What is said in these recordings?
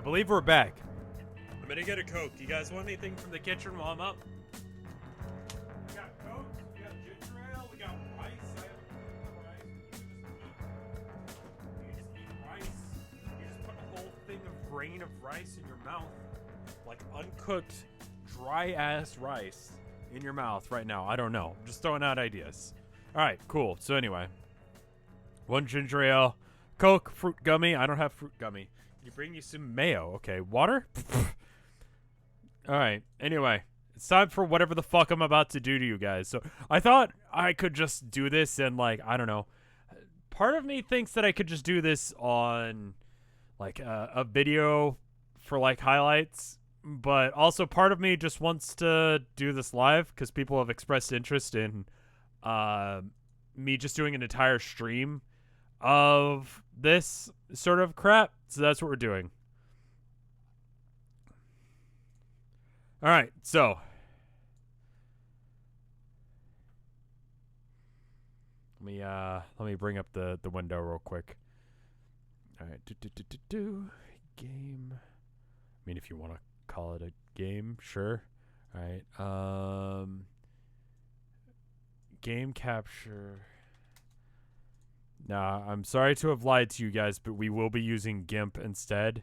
believe we're back. I'm gonna get a Coke. You guys want anything from the kitchen while I'm up? We got Coke, we got ginger ale, we got rice. I have rice. You just eat rice. You just put a whole thing of grain of rice in your mouth. Like uncooked, dry-ass rice in your mouth right now. I don't know. Just throwing out ideas. Alright, cool. So anyway. 1 ginger ale. Coke, fruit gummy. I don't have fruit gummy. Can you bring you some mayo? Okay, water? Alright, anyway. It's time for whatever the fuck I'm about to do to you guys. So, I thought I could just do this and, like, I don't know. Part of me thinks that I could just do this on, like, a video for, like, highlights. But also part of me just wants to do this live because people have expressed interest in me just doing an entire stream of this sort of crap. So that's what we're doing. All right, so let me bring up the window real quick. All right, game. I mean, if you want to call it a game, sure. All right, game capture. Nah, I'm sorry to have lied to you guys, but we will be using GIMP instead.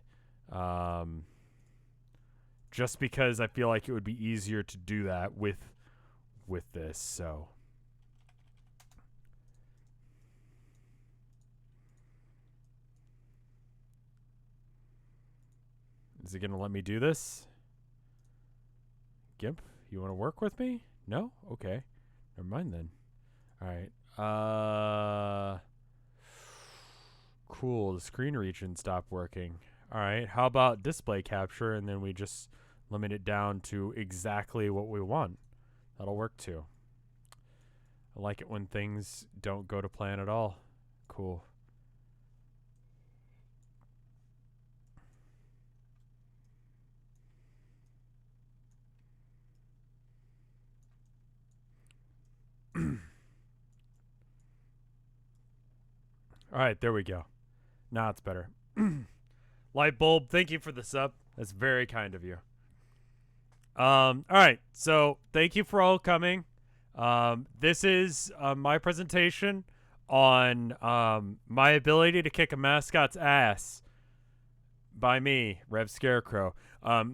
Just because I feel like it would be easier to do that with this, so. Is it going to let me do this? GIMP, you want to work with me? No? Okay. Never mind then. All right. Cool. The screen region stopped working. All right. How about display capture, and then we just limit it down to exactly what we want. That'll work too. I like it when things don't go to plan at all. Cool. All right, there we go. Now it's better. Light bulb, thank you for the sub. That's very kind of you. All right, so thank you for all coming. This is my presentation on my ability to kick a mascot's ass by me, RevScarecrow.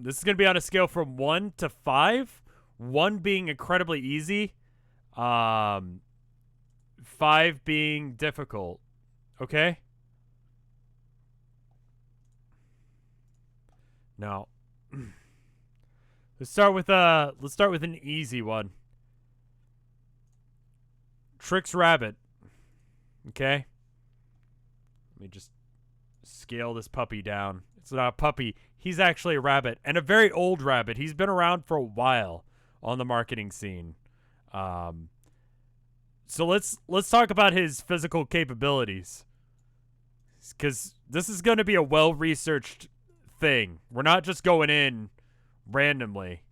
This is going to be on a scale from 1 to 5. 1 being incredibly easy. 5 being difficult. Okay? Now, let's start with an easy one. Trix Rabbit. Okay? Let me just scale this puppy down. It's not a puppy. He's actually a rabbit, and a very old rabbit. He's been around for a while on the marketing scene. So let's talk about his physical capabilities, because this is going to be a well-researched thing. We're not just going in randomly.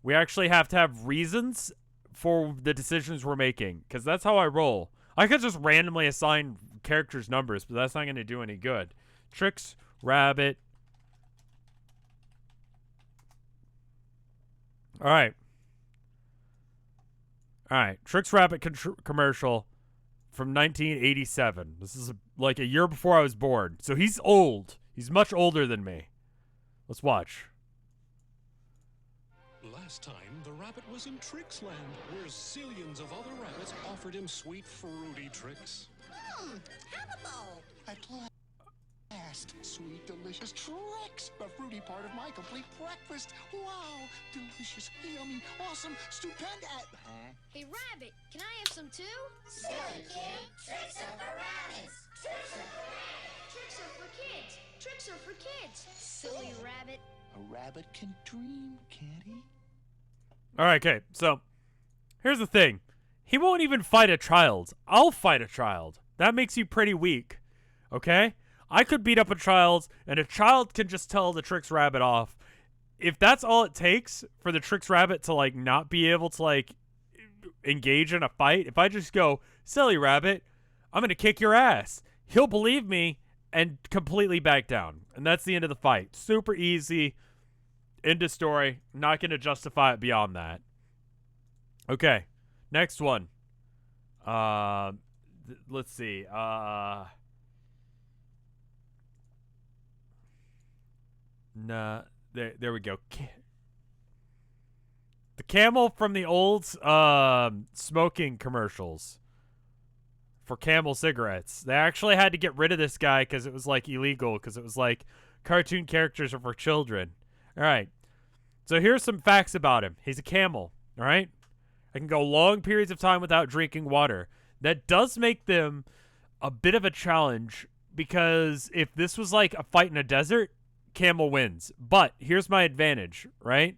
We actually have to have reasons for the decisions we're making, because that's how I roll. I could just randomly assign characters numbers, but that's not going to do any good. Trix Rabbit. All right. Trix Rabbit commercial from 1987. This is like a year before I was born. So he's old. He's much older than me. Let's watch. Last time, the rabbit was in Trix Land, where zillions of other rabbits offered him sweet, fruity tricks. Have a bowl. At last, sweet, delicious Trix, the fruity part of my complete breakfast. Wow, delicious, yummy, awesome, stupendous. Hey, Rabbit, can I have some too? Silly kid, tricks are for rabbits. Tricks are for kids. Tricks are for kids. Silly rabbit. A rabbit can dream, can't he? All right, okay. So, here's the thing. He won't even fight a child. I'll fight a child. That makes you pretty weak. Okay? I could beat up a child, and a child can just tell the Trix Rabbit off. If that's all it takes for the Trix Rabbit to, like, not be able to, like, engage in a fight, if I just go, silly rabbit, I'm going to kick your ass, he'll believe me and completely back down. And that's the end of the fight. Super easy. End of story. Not going to justify it beyond that. Okay. Next one. Let's see. Nah. There we go. The camel from the old smoking commercials for Camel cigarettes. They actually had to get rid of this guy because it was like illegal, because it was like cartoon characters are for children. All right. So here's some facts about him. He's a camel. All right. I can go long periods of time without drinking water. That does make them a bit of a challenge, because if this was like a fight in a desert, camel wins. But here's my advantage, right?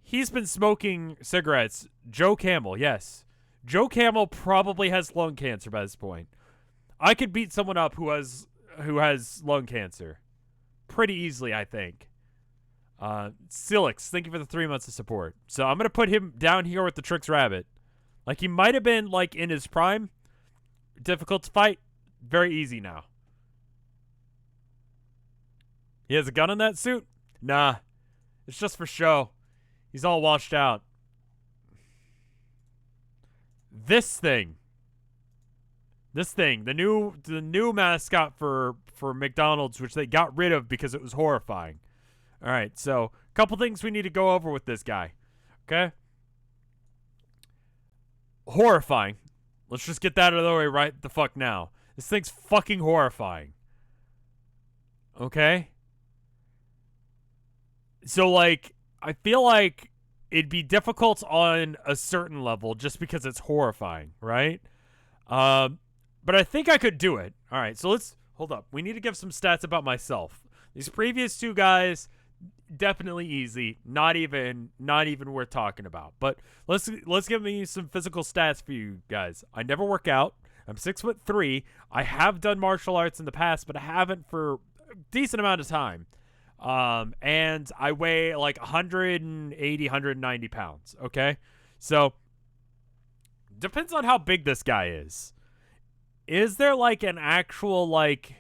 He's been smoking cigarettes. Joe Camel, yes. Joe Camel probably has lung cancer by this point. I could beat someone up who has lung cancer pretty easily, I think. Silix, thank you for the 3 months of support. So I'm gonna put him down here with the Trix Rabbit. Like, he might have been like in his prime. Difficult to fight. Very easy now. He has a gun in that suit? Nah. It's just for show. He's all washed out. This thing, the new mascot for McDonald's, which they got rid of because it was horrifying. All right, so a couple things we need to go over with this guy. Okay? Horrifying. Let's just get that out of the way right the fuck now. This thing's fucking horrifying. Okay? So, like, I feel like it'd be difficult on a certain level just because it's horrifying, right? But I think I could do it. All right, so let's hold up. We need to give some stats about myself. These previous two guys, definitely easy. Not even worth talking about. But let's give me some physical stats for you guys. I never work out. I'm 6'3". I have done martial arts in the past, but I haven't for a decent amount of time. And I weigh like 180, 190 pounds. Okay. So depends on how big this guy is. Is there like an actual, like,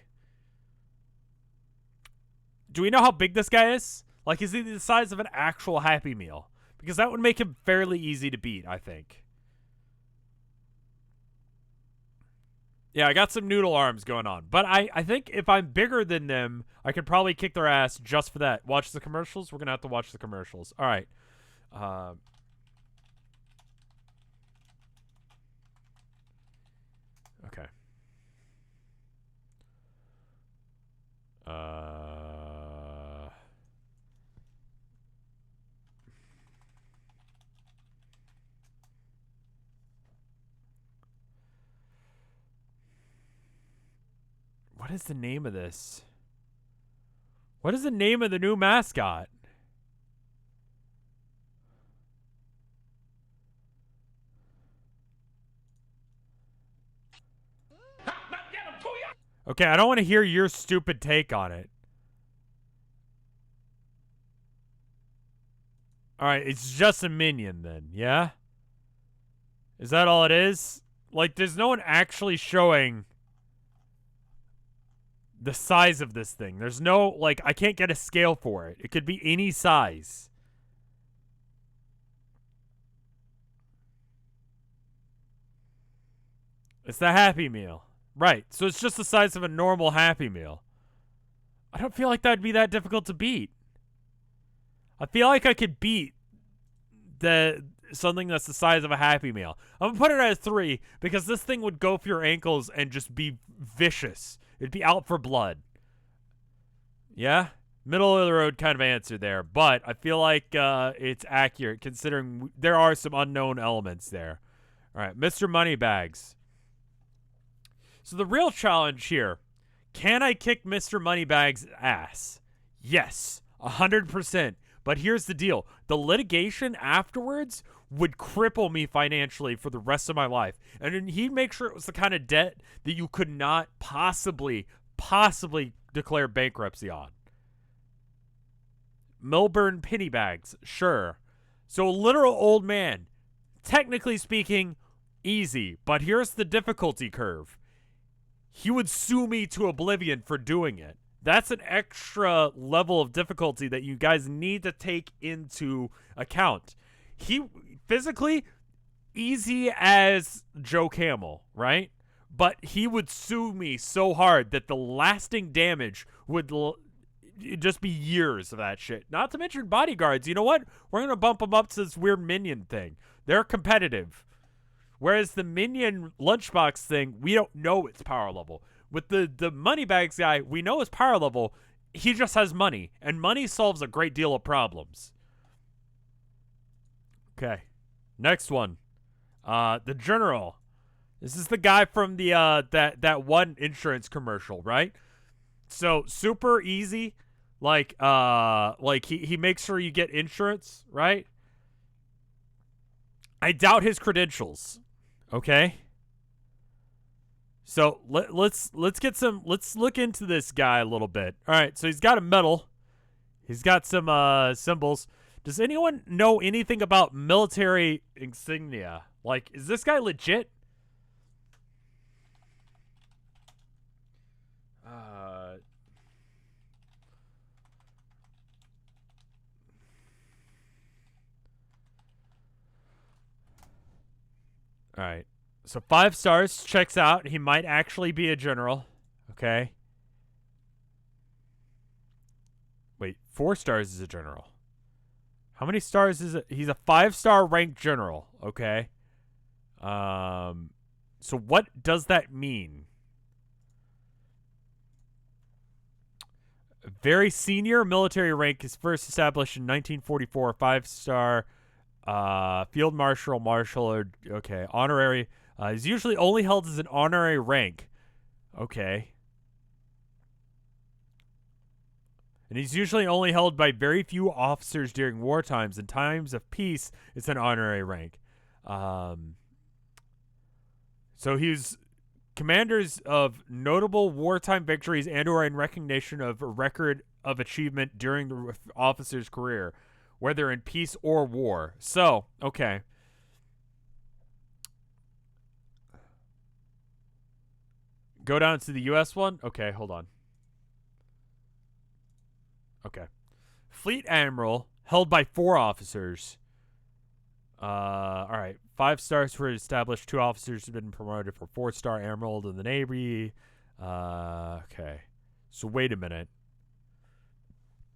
do we know how big this guy is? Like, is he the size of an actual Happy Meal? Because that would make him fairly easy to beat, I think. Yeah, I got some noodle arms going on. But I think if I'm bigger than them, I could probably kick their ass just for that. Watch the commercials? We're going to have to watch the commercials. All right. Okay. What is the name of this? What is the name of the new mascot? Okay, I don't want to hear your stupid take on it. Alright, it's just a minion then, yeah? Is that all it is? Like, there's no one actually showing the size of this thing. There's no, like, I can't get a scale for it. It could be any size. It's the Happy Meal. Right, so it's just the size of a normal Happy Meal. I don't feel like that'd be that difficult to beat. I feel like I could beat something that's the size of a Happy Meal. I'm gonna put it at 3 because this thing would go for your ankles and just be vicious. It'd be out for blood. Yeah? Middle of the road kind of answer there, but I feel like it's accurate considering there are some unknown elements there. All right, Mr. Moneybags. So the real challenge here, can I kick Mr. Moneybags' ass? Yes, 100%. But here's the deal. The litigation afterwards would cripple me financially for the rest of my life. And then he'd make sure it was the kind of debt that you could not possibly declare bankruptcy on. Milburn Pennybags, sure. So a literal old man, technically speaking, easy. But here's the difficulty curve. He would sue me to oblivion for doing it. That's an extra level of difficulty that you guys need to take into account. He physically easy as Joe Camel, right? But he would sue me so hard that the lasting damage would just be years of that shit. Not to mention bodyguards. You know what? We're going to bump them up to this weird minion thing. They're competitive. Whereas the minion lunchbox thing, we don't know its power level. With the moneybags guy, we know his power level. He just has money. And money solves a great deal of problems. Okay. Next one. The General. This is the guy from the that one insurance commercial, right? So super easy, like he makes sure you get insurance, right? I doubt his credentials. Okay. So let's look into this guy a little bit. All right, so he's got a medal. He's got some symbols. Does anyone know anything about military insignia? Like, is this guy legit? All right. So 5 stars checks out. He might actually be a general. Okay. Wait, 4 stars is a general. How many stars is it? He's a 5-star ranked general. Okay. So what does that mean? Very senior military rank is first established in 1944. 5-star field marshal, or okay, honorary. Is usually only held as an honorary rank. Okay. And he's usually only held by very few officers during war times. In times of peace, it's an honorary rank. So he's commanders of notable wartime victories and or in recognition of a record of achievement during the officer's career, whether in peace or war. So, okay. Go down to the U.S. one? Okay, hold on. Okay. Fleet Admiral, held by 4 officers. All right. 5 stars were established. 2 officers have been promoted for 4-star Admiral in the Navy. Okay. So wait a minute.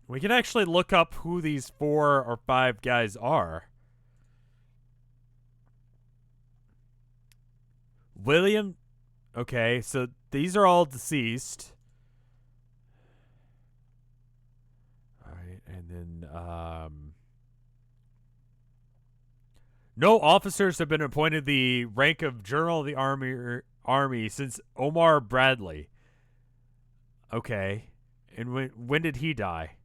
We can actually look up who these 4 or 5 guys are. William. Okay, so these are all deceased. All right, and then no officers have been appointed the rank of General of the Army since Omar Bradley. Okay, and when did he die?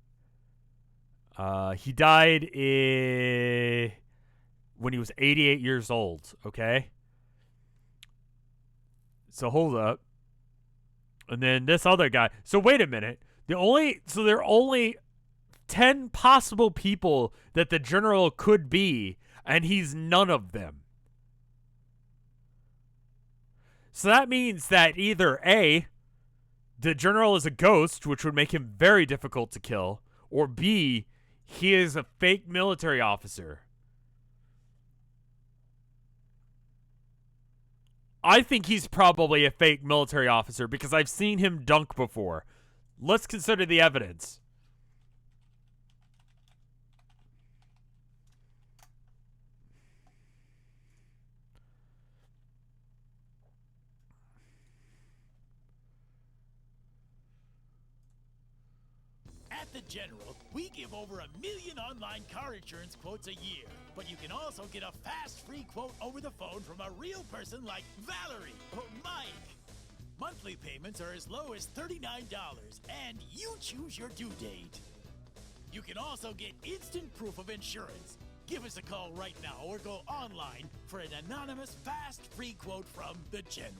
He died when he was 88 years old. Okay. So hold up. And then this other guy. So wait a minute. There are only 10 possible people that the general could be, and he's none of them. So that means that either A, the general is a ghost, which would make him very difficult to kill, or B, he is a fake military officer. I think he's probably a fake military officer because I've seen him dunk before. Let's consider the evidence. At the General, we give over 1 million online car insurance quotes a year. But you can also get a fast free quote over the phone from a real person like Valerie or Mike. Monthly payments are as low as $39, and you choose your due date. You can also get instant proof of insurance. Give us a call right now or go online for an anonymous fast free quote from the General.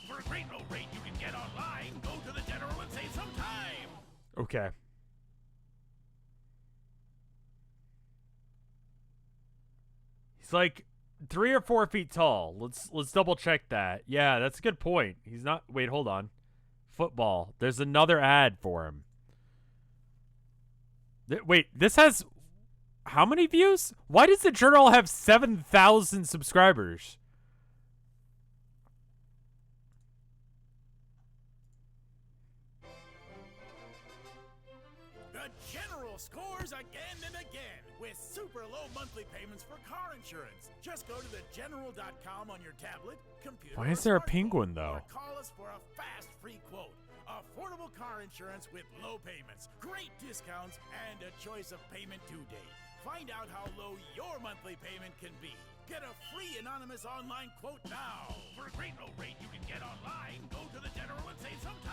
For a great low rate you can get online, go to the General and save some time. Okay. He's like 3 or 4 feet tall. Let's double check that. Yeah, that's a good point. He's not. Wait, hold on. football. There's another ad for him. Wait, this has how many views? Why does the journal have 7,000 subscribers? The General scores again and again with super low monthly payments for car insurance. Just go to thegeneral.com on your tablet, computer. Why is there a smartphone, penguin, though? Or call us for a fast free quote. Affordable car insurance with low payments, great discounts, and a choice of payment due date. Find out how low your monthly payment can be. Get a free anonymous online quote now. For a great low rate you can get online, go to the General and save some time.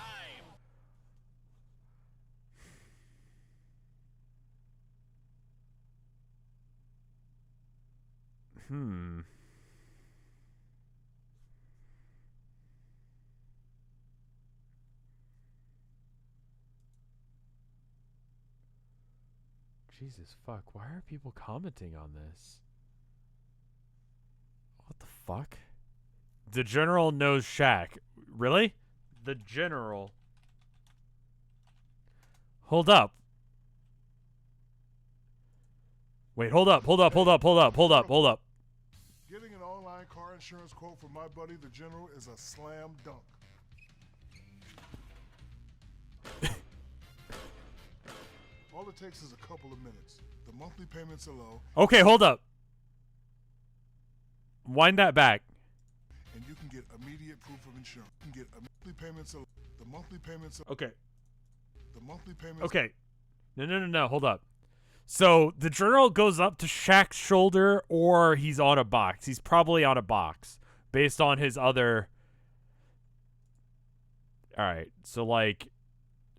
Jesus fuck, why are people commenting on this? What the fuck? The General knows Shaq. Really? The General. Hold up. Wait, hold up. Getting an online car insurance quote from my buddy, the General, is a slam dunk. All it takes is a couple of minutes. The monthly payments are low. Okay, hold up. Wind that back. And you can get immediate proof of insurance. You can get monthly payments are low. The monthly payments are Okay. The monthly payments Okay. No. Hold up. So the Journal goes up to Shaq's shoulder, or he's on a box. He's probably on a box based on his other. All right. So, like,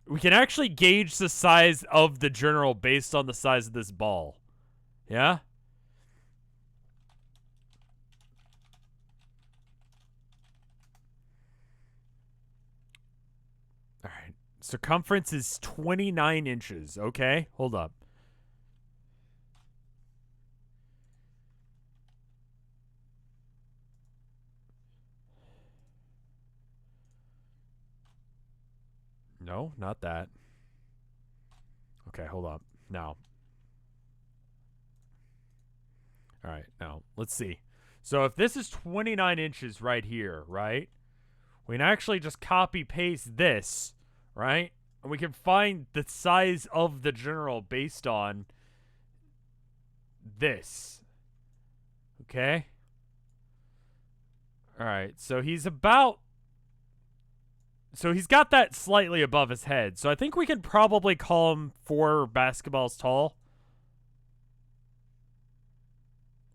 we can actually gauge the size of the Journal based on the size of this ball. Yeah? All right. Circumference is 29 inches. Okay. Hold up. No, not that. Okay, hold up. Now. All right, now, let's see. So if this is 29 inches right here, right? We can actually just copy-paste this, right? And we can find the size of the General based on this. Okay? All right, so he's about... So he's got that slightly above his head. So I think we can probably call him 4 basketballs tall.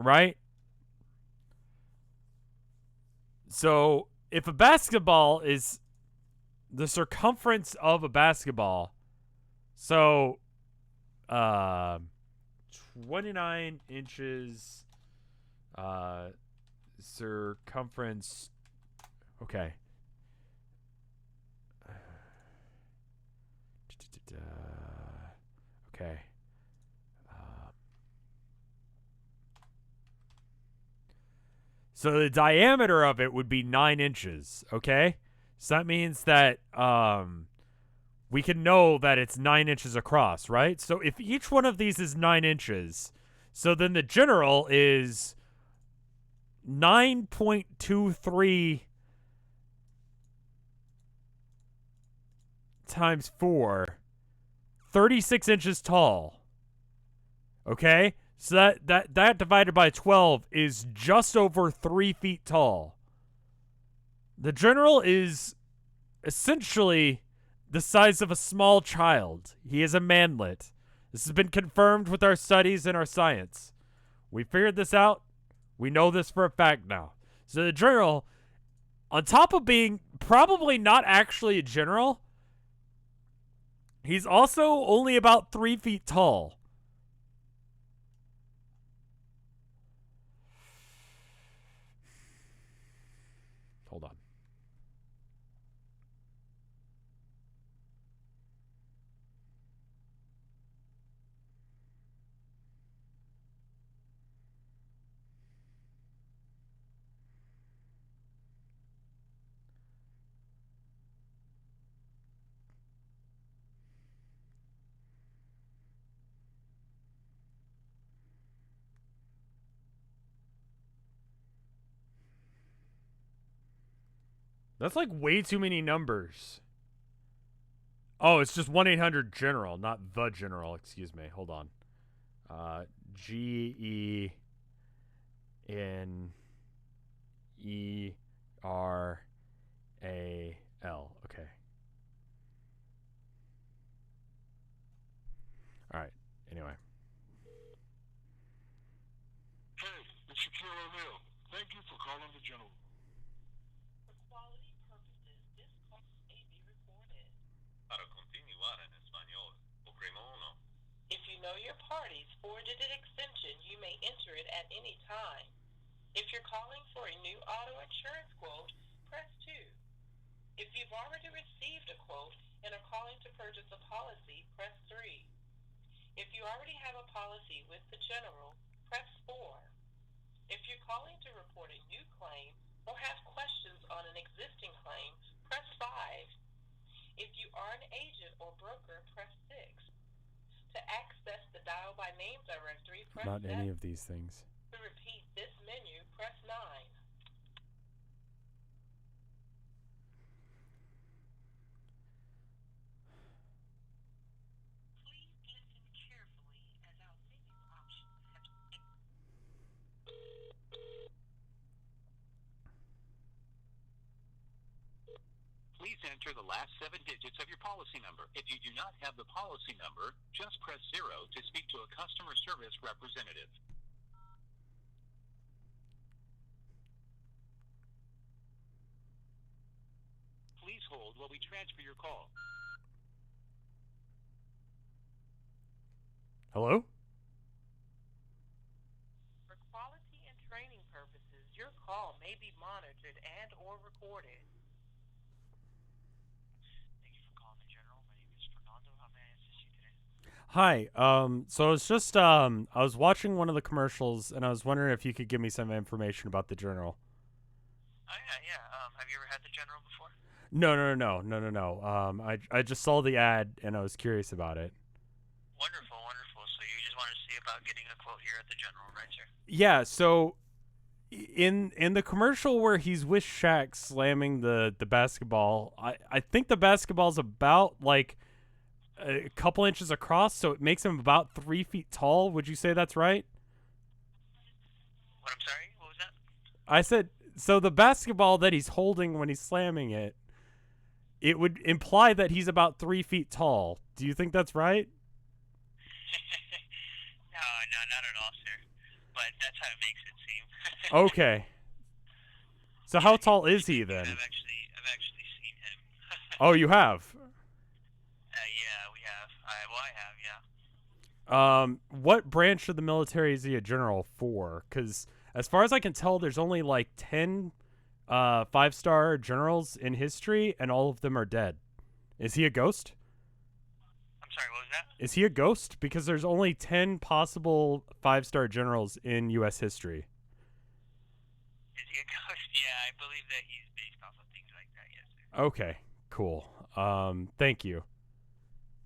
Right? So if a basketball is the circumference of a basketball, so 29 inches circumference. Okay. Okay. So the diameter of it would be 9 inches, okay? So that means that we can know that it's 9 inches across, right? So if each one of these is 9 inches, so then the General is 9.23 times 4, 36 inches tall. Okay? So that divided by 12 is just over 3 feet tall. The General is essentially the size of a small child. He is a manlet. This has been confirmed with our studies and our science. We figured this out. We know this for a fact now. So the General, on top of being probably not actually a general, he's also only about 3 feet tall. Hold on. That's like way too many numbers. Oh, it's just 1-800-GENERAL, not the general. Excuse me. Hold on. GENERAL. Okay. All right. Anyway. Hey, it's Shaquille O'Neal. Thank you for calling the general. For quality purposes, this call may be recorded. Para continuar en español, oprima uno. If you know your party's four-digit extension, you may enter it at any time. If you're calling for a new auto insurance quote, press 2. If you've already received a quote and are calling to purchase a policy, press 3. If you already have a policy with the general, press 4. If you're calling to report a new claim or have questions on an existing claim, press 5. If you are an agent or broker, press 6. To access the dial by name directory, press Not 7. any of these things. To repeat this menu, press 9. Please listen carefully as our menu options have Please enter the last 7 digits of your policy number. If you do not have the policy number, just press 0 to speak to a customer service representative. Please hold while we transfer your call. Hello? For quality and training purposes, your call may be monitored and or recorded. Thank you for calling the General. My name is Fernando. How may I assist you today? Hi. So it's just I was watching one of the commercials and I was wondering if you could give me some information about the General. Oh, yeah. Have you ever had the General before? No. I just saw the ad and I was curious about it. Wonderful. So you just wanted to see about getting a quote here at the General, right, sir? Yeah, so in the commercial where he's with Shaq slamming the basketball, I think the basketball's about like a couple inches across, so it makes him about 3 feet tall. Would you say that's right? What, I'm sorry? What was that? I said, so the basketball that he's holding when he's slamming it, it would imply that he's about 3 feet tall. Do you think that's right? No, not at all, sir. But that's how it makes it seem. Okay. So how tall is he then? I've actually seen him. Oh, you have? Yeah, we have. I have, yeah. What branch of the military is he a general for? Because as far as I can tell, there's only like 10 5-star generals in history, and all of them are dead. Is he a ghost? I'm sorry, what was that? Is he a ghost? Because there's only 10 possible 5-star generals in U.S. history. Is he a ghost? Yeah, I believe that he's based off of things like that, yes, sir. Okay, cool. Thank you.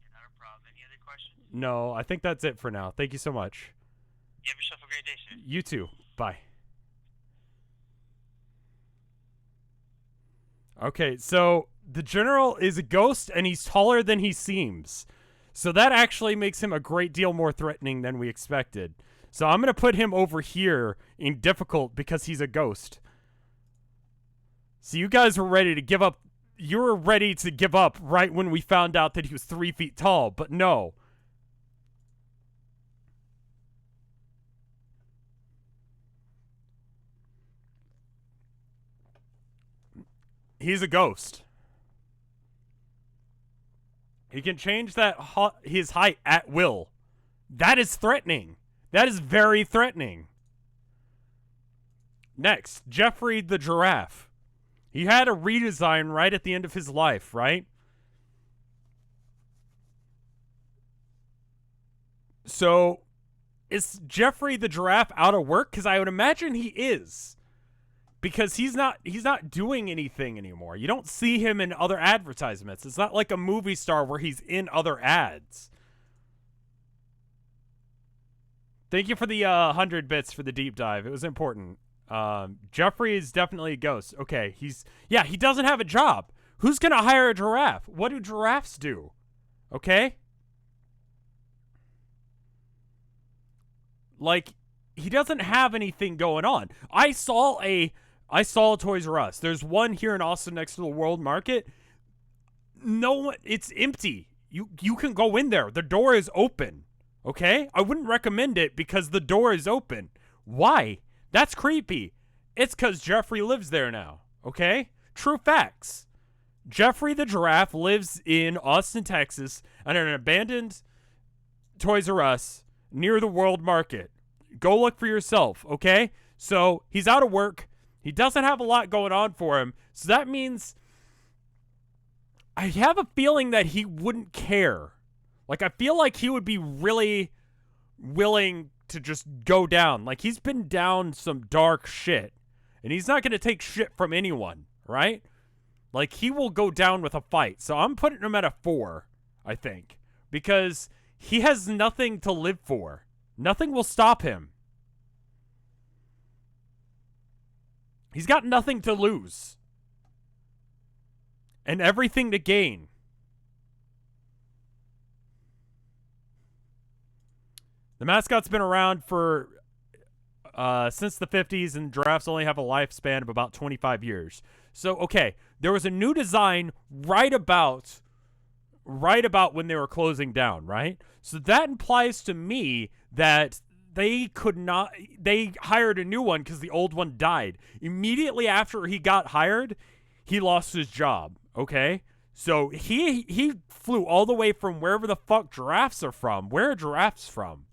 Yeah, not a problem. Any other questions? No, I think that's it for now. Thank you so much. You have yourself a great day, sir. You too. Bye. Okay, so the general is a ghost and he's taller than he seems. So that actually makes him a great deal more threatening than we expected. So I'm going to put him over here in difficult because he's a ghost. So you guys were ready to give up. You were ready to give up right when we found out that he was 3 feet tall, but no. He's a ghost. He can change his height at will. That is threatening. That is very threatening. Next, Jeffrey the Giraffe. He had a redesign right at the end of his life, right? So, is Jeffrey the Giraffe out of work? Because I would imagine he is. Because he's not doing anything anymore. You don't see him in other advertisements. It's not like a movie star where he's in other ads. Thank you for the 100 bits for the deep dive. It was important. Jeffrey is definitely a ghost. Okay, he doesn't have a job. Who's going to hire a giraffe? What do giraffes do? Okay? Like, he doesn't have anything going on. I saw a Toys R Us. There's one here in Austin next to the World Market. No one, it's empty. You can go in there. The door is open. Okay? I wouldn't recommend it because the door is open. Why? That's creepy. It's because Jeffrey lives there now. Okay? True facts. Jeffrey the giraffe lives in Austin, Texas, at an abandoned Toys R Us near the World Market. Go look for yourself, okay? So, he's out of work. He doesn't have a lot going on for him. So that means I have a feeling that he wouldn't care. Like, I feel like he would be really willing to just go down. Like, he's been down some dark shit. And he's not going to take shit from anyone, right? Like, he will go down with a fight. So I'm putting him at a 4, I think. Because he has nothing to live for. Nothing will stop him. He's got nothing to lose. And everything to gain. The mascot's been around for since the 50s, and giraffes only have a lifespan of about 25 years. So, okay, there was a new design right about when they were closing down, right? So that implies to me that they hired a new one because the old one died. Immediately after he got hired, he lost his job, okay? So he flew all the way from wherever the fuck giraffes are from. Where are giraffes from?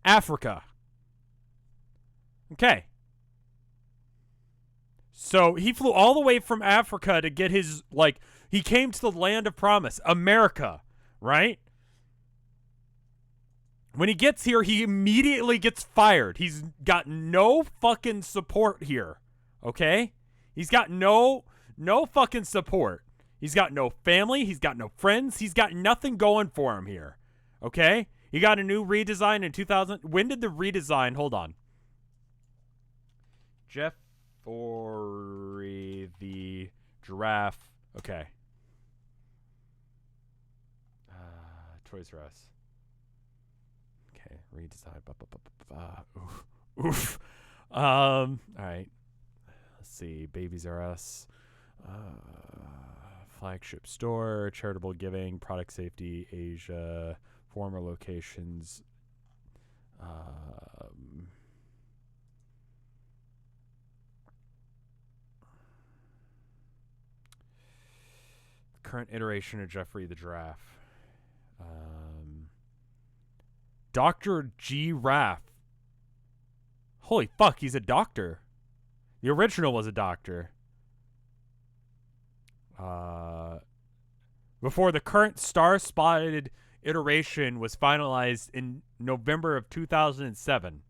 Africa. Okay. So he flew all the way from Africa to get his, like, he came to the land of promise, America, right? When he gets here, he immediately gets fired. He's got no fucking support here, okay? He's got no fucking support. He's got no family. He's got no friends. He's got nothing going for him here, okay? He got a new redesign in 2000. When did the redesign? Hold on. Jeffrey the giraffe. Okay. Toys R Us. Okay, redesign. Oof. All right. Let's see. Babies R Us. Flagship store, charitable giving, product safety, Asia, former locations. Current iteration of Jeffrey the Giraffe. Dr. Giraffe. Holy fuck, he's a doctor. The original was a doctor. Before the current star-spotted iteration was finalized in November of 2007.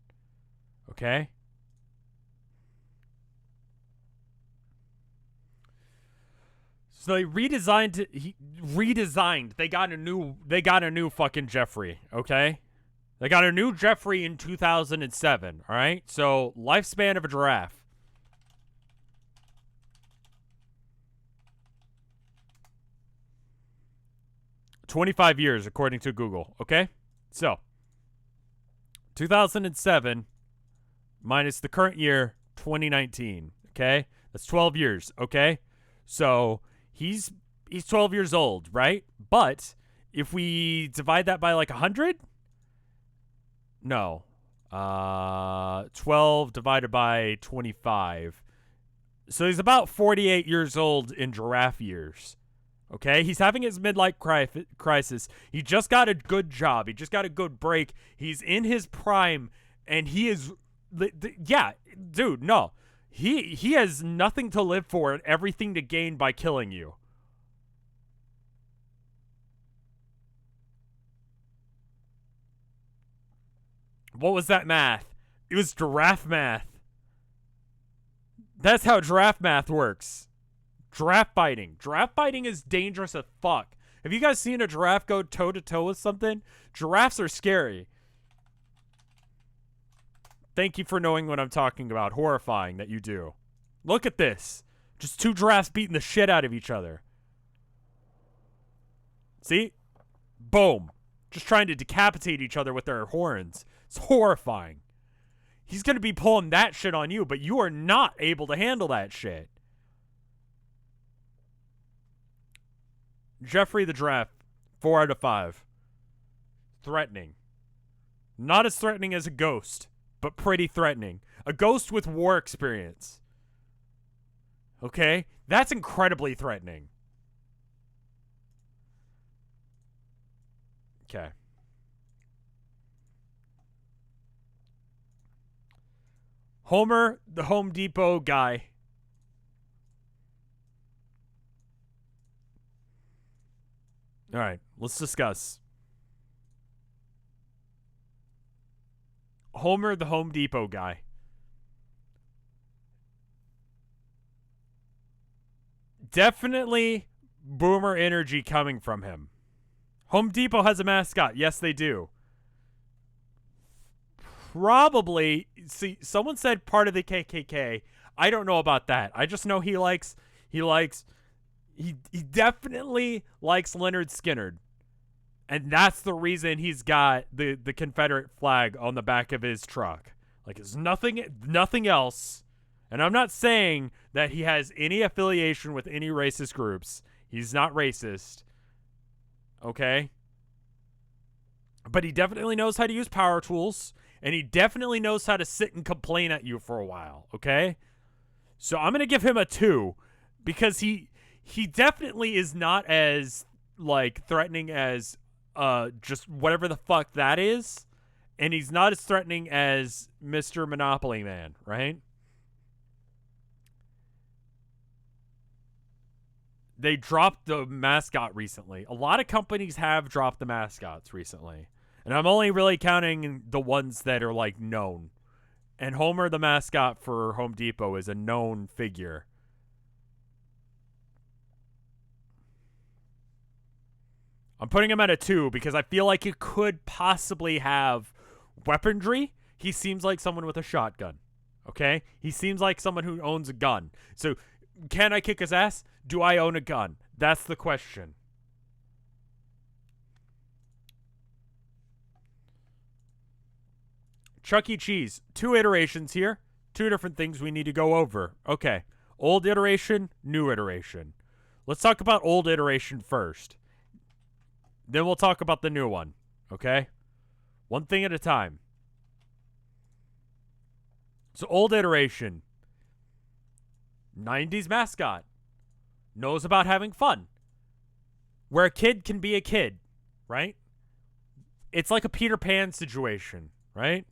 Okay? So they redesigned. They got a new fucking Jeffrey. Okay, they got a new Jeffrey in 2007. All right. So lifespan of a giraffe. $25 years according to Google. Okay, so 2007 minus the current year, 2019. Okay, that's 12 years. Okay, so. He's 12 years old, right? But if we divide that by like 100, no, 12 divided by 25. So he's about 48 years old in giraffe years. Okay, he's having his midlife crisis. He just got a good job. He just got a good break. He's in his prime, and he is, yeah, dude, no. He has nothing to live for and everything to gain by killing you. What was that math? It was giraffe math. That's how giraffe math works. Giraffe fighting. Giraffe fighting is dangerous as fuck. Have you guys seen a giraffe go toe-to-toe with something? Giraffes are scary. Thank you for knowing what I'm talking about. Horrifying that you do. Look at this. Just two giraffes beating the shit out of each other. See? Boom. Just trying to decapitate each other with their horns. It's horrifying. He's going to be pulling that shit on you, but you are not able to handle that shit. Jeffrey the Giraffe, 4 out of 5. Threatening. Not as threatening as a ghost, but pretty threatening. A ghost with war experience. Okay? That's incredibly threatening. Okay. Homer, the Home Depot guy. All right, let's discuss. Homer, the Home Depot guy. Definitely boomer energy coming from him. Home Depot has a mascot. Yes, they do. Probably, see, someone said part of the KKK. I don't know about that. I just know he definitely likes Leonard Skinner. And that's the reason he's got the Confederate flag on the back of his truck. Like, it's nothing else. And I'm not saying that he has any affiliation with any racist groups. He's not racist. Okay? But he definitely knows how to use power tools. And he definitely knows how to sit and complain at you for a while. Okay? So I'm going to give him a 2. Because he definitely is not as, like, threatening as just whatever the fuck that is. And he's not as threatening as Mr. Monopoly Man, right? They dropped the mascot recently. A lot of companies have dropped the mascots recently. And I'm only really counting the ones that are, like, known. And Homer, the mascot for Home Depot, is a known figure. I'm putting him at a 2 because I feel like he could possibly have weaponry. He seems like someone with a shotgun. Okay? He seems like someone who owns a gun. So, can I kick his ass? Do I own a gun? That's the question. Chuck E. Cheese. 2 iterations here. 2 different things we need to go over. Okay. Old iteration, new iteration. Let's talk about old iteration first. Then we'll talk about the new one. Okay? One thing at a time. So, old iteration. 90s mascot. Knows about having fun. Where a kid can be a kid. Right? It's like a Peter Pan situation. Right?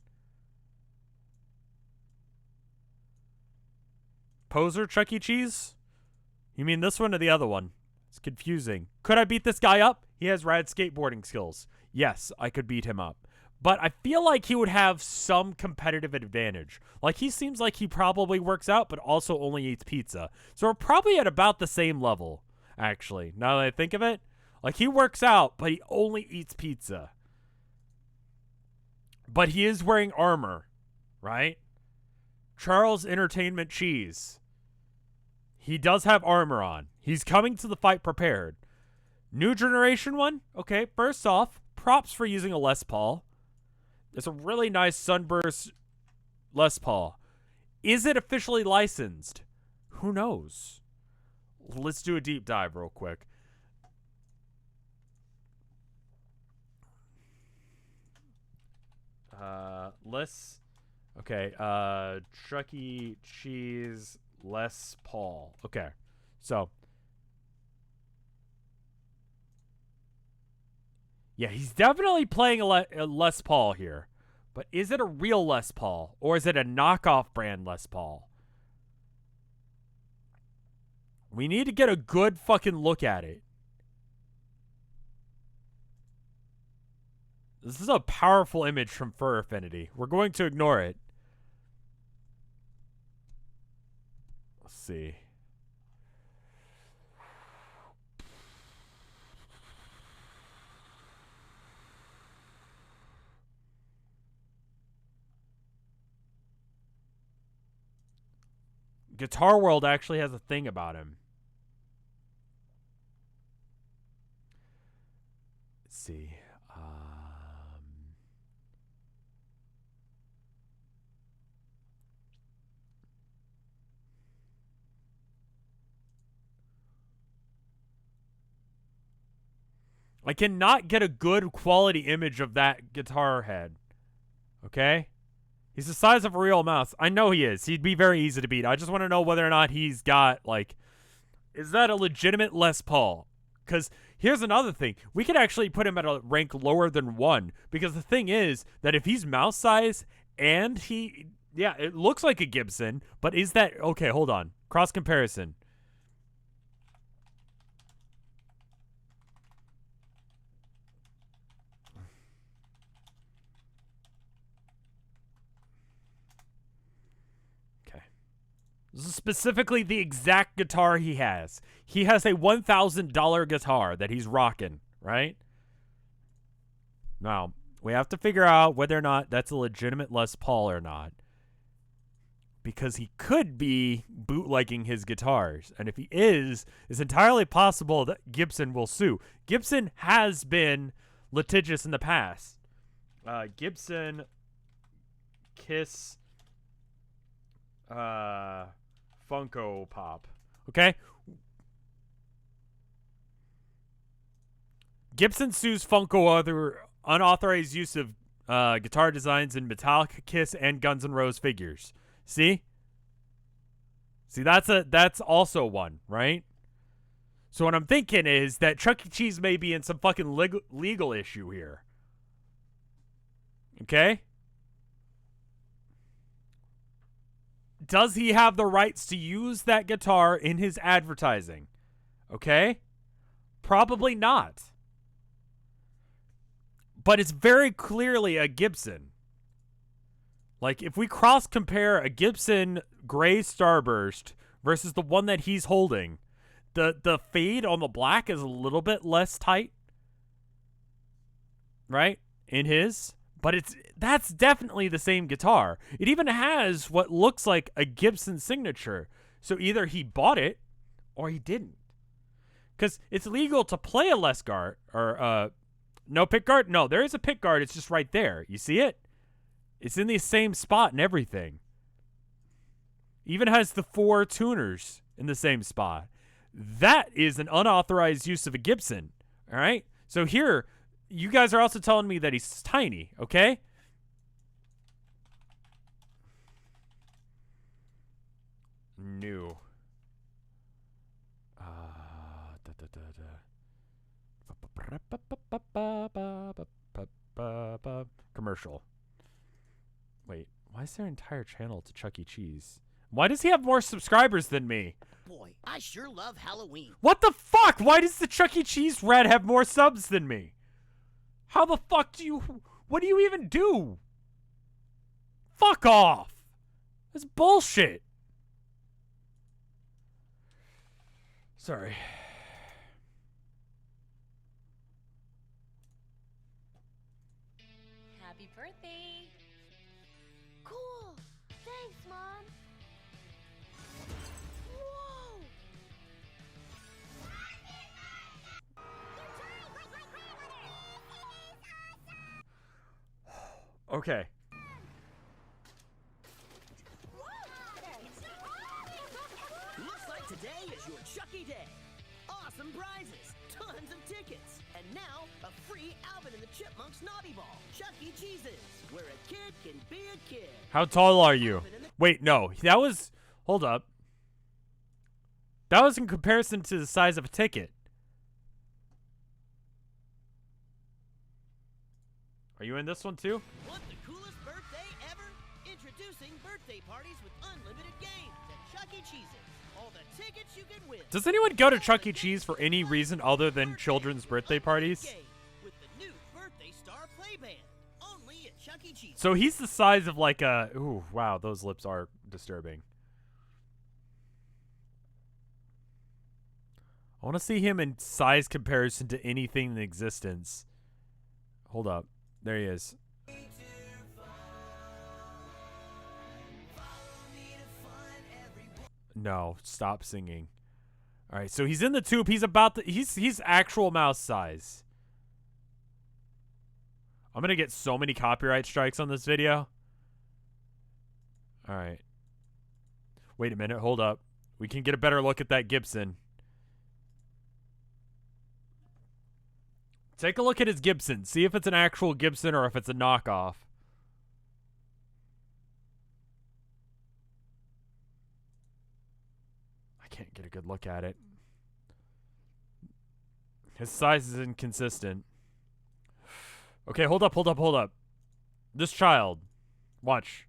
Poser Chuck E. Cheese? You mean this one or the other one? It's confusing. Could I beat this guy up? He has rad skateboarding skills. Yes, I could beat him up. But I feel like he would have some competitive advantage. Like, he seems like he probably works out, but also only eats pizza. So we're probably at about the same level, actually, now that I think of it. Like, he works out, but he only eats pizza. But he is wearing armor, right? Charles Entertainment Cheese. He does have armor on. He's coming to the fight prepared. New generation one? Okay, first off, props for using a Les Paul. It's a really nice Sunburst Les Paul. Is it officially licensed? Who knows? Let's do a deep dive real quick. Chuck E. Cheese Les Paul. Okay, so yeah, he's definitely playing a Les Paul here. But is it a real Les Paul? Or is it a knockoff brand Les Paul? We need to get a good fucking look at it. This is a powerful image from Fur Affinity. We're going to ignore it. Let's see. Guitar World actually has a thing about him. Let's see. I cannot get a good quality image of that guitar head. Okay? He's the size of a real mouse. I know he is. He'd be very easy to beat. I just want to know whether or not he's got, like, is that a legitimate Les Paul? Because here's another thing. We could actually put him at a rank lower than 1. Because the thing is that if he's mouse size and yeah, it looks like a Gibson. But is that, okay, hold on. Cross comparison. This is specifically the exact guitar he has. He has a $1,000 guitar that he's rocking, right? Now, we have to figure out whether or not that's a legitimate Les Paul or not. Because he could be bootlegging his guitars. And if he is, it's entirely possible that Gibson will sue. Gibson has been litigious in the past. Gibson, Kiss, Funko Pop. Okay? Gibson sues Funko over unauthorized use of guitar designs in Metallica, Kiss, and Guns N' Roses figures. See? See, that's also one, right? So what I'm thinking is that Chuck E. Cheese may be in some fucking legal issue here. Okay? Does he have the rights to use that guitar in his advertising? Okay? Probably not. But it's very clearly a Gibson. Like, if we cross-compare a Gibson Gray Starburst versus the one that he's holding, the fade on the black is a little bit less tight. Right? In his. But that's definitely the same guitar. It even has what looks like a Gibson signature. So either he bought it or he didn't. Because it's legal to play a Les guard or no pick guard. No, there is a pick guard. It's just right there. You see it? It's in the same spot and everything. Even has the 4 tuners in the same spot. That is an unauthorized use of a Gibson. All right? So here, you guys are also telling me that he's tiny, okay? New. Commercial. Wait, why is there an entire channel to Chuck E. Cheese? Why does he have more subscribers than me? Boy, I sure love Halloween. What the fuck? Why does the Chuck E. Cheese Red have more subs than me? How the fuck do you... What do you even do? Fuck off. That's bullshit. Sorry. Happy birthday. Cool. Thanks, Mom. Whoa. Okay. Looks like today is your Chucky Day. Awesome prizes, tons of tickets, and now a free Alvin and the Chipmunks Naughty Ball. Chuck E. Cheese's, where a kid can be a kid. How tall are you? Wait, no. That was... Hold up. That was in comparison to the size of a ticket. Are you in this one too? Want the coolest birthday ever? Introducing birthday parties with unlimited games at Chuck E. Cheese's. All the tickets you can win. Does anyone go to Chuck E. Cheese for any reason other than children's birthday parties? With the new Birthday Star Play Band. Only at Chuck E. Cheese. So he's the size of like a... Ooh, wow, those lips are disturbing. I want to see him in size comparison to anything in existence. Hold up. There he is. No, stop singing. All right, so he's in the tube. He's about the he's actual mouse size. I'm gonna get so many copyright strikes on this video. All right. Wait a minute. Hold up. We can get a better look at that Gibson. Take a look at his Gibson. See if it's an actual Gibson or if it's a knockoff. I can't get a good look at it. His size is inconsistent. Okay, hold up, hold up, hold up. This child. Watch.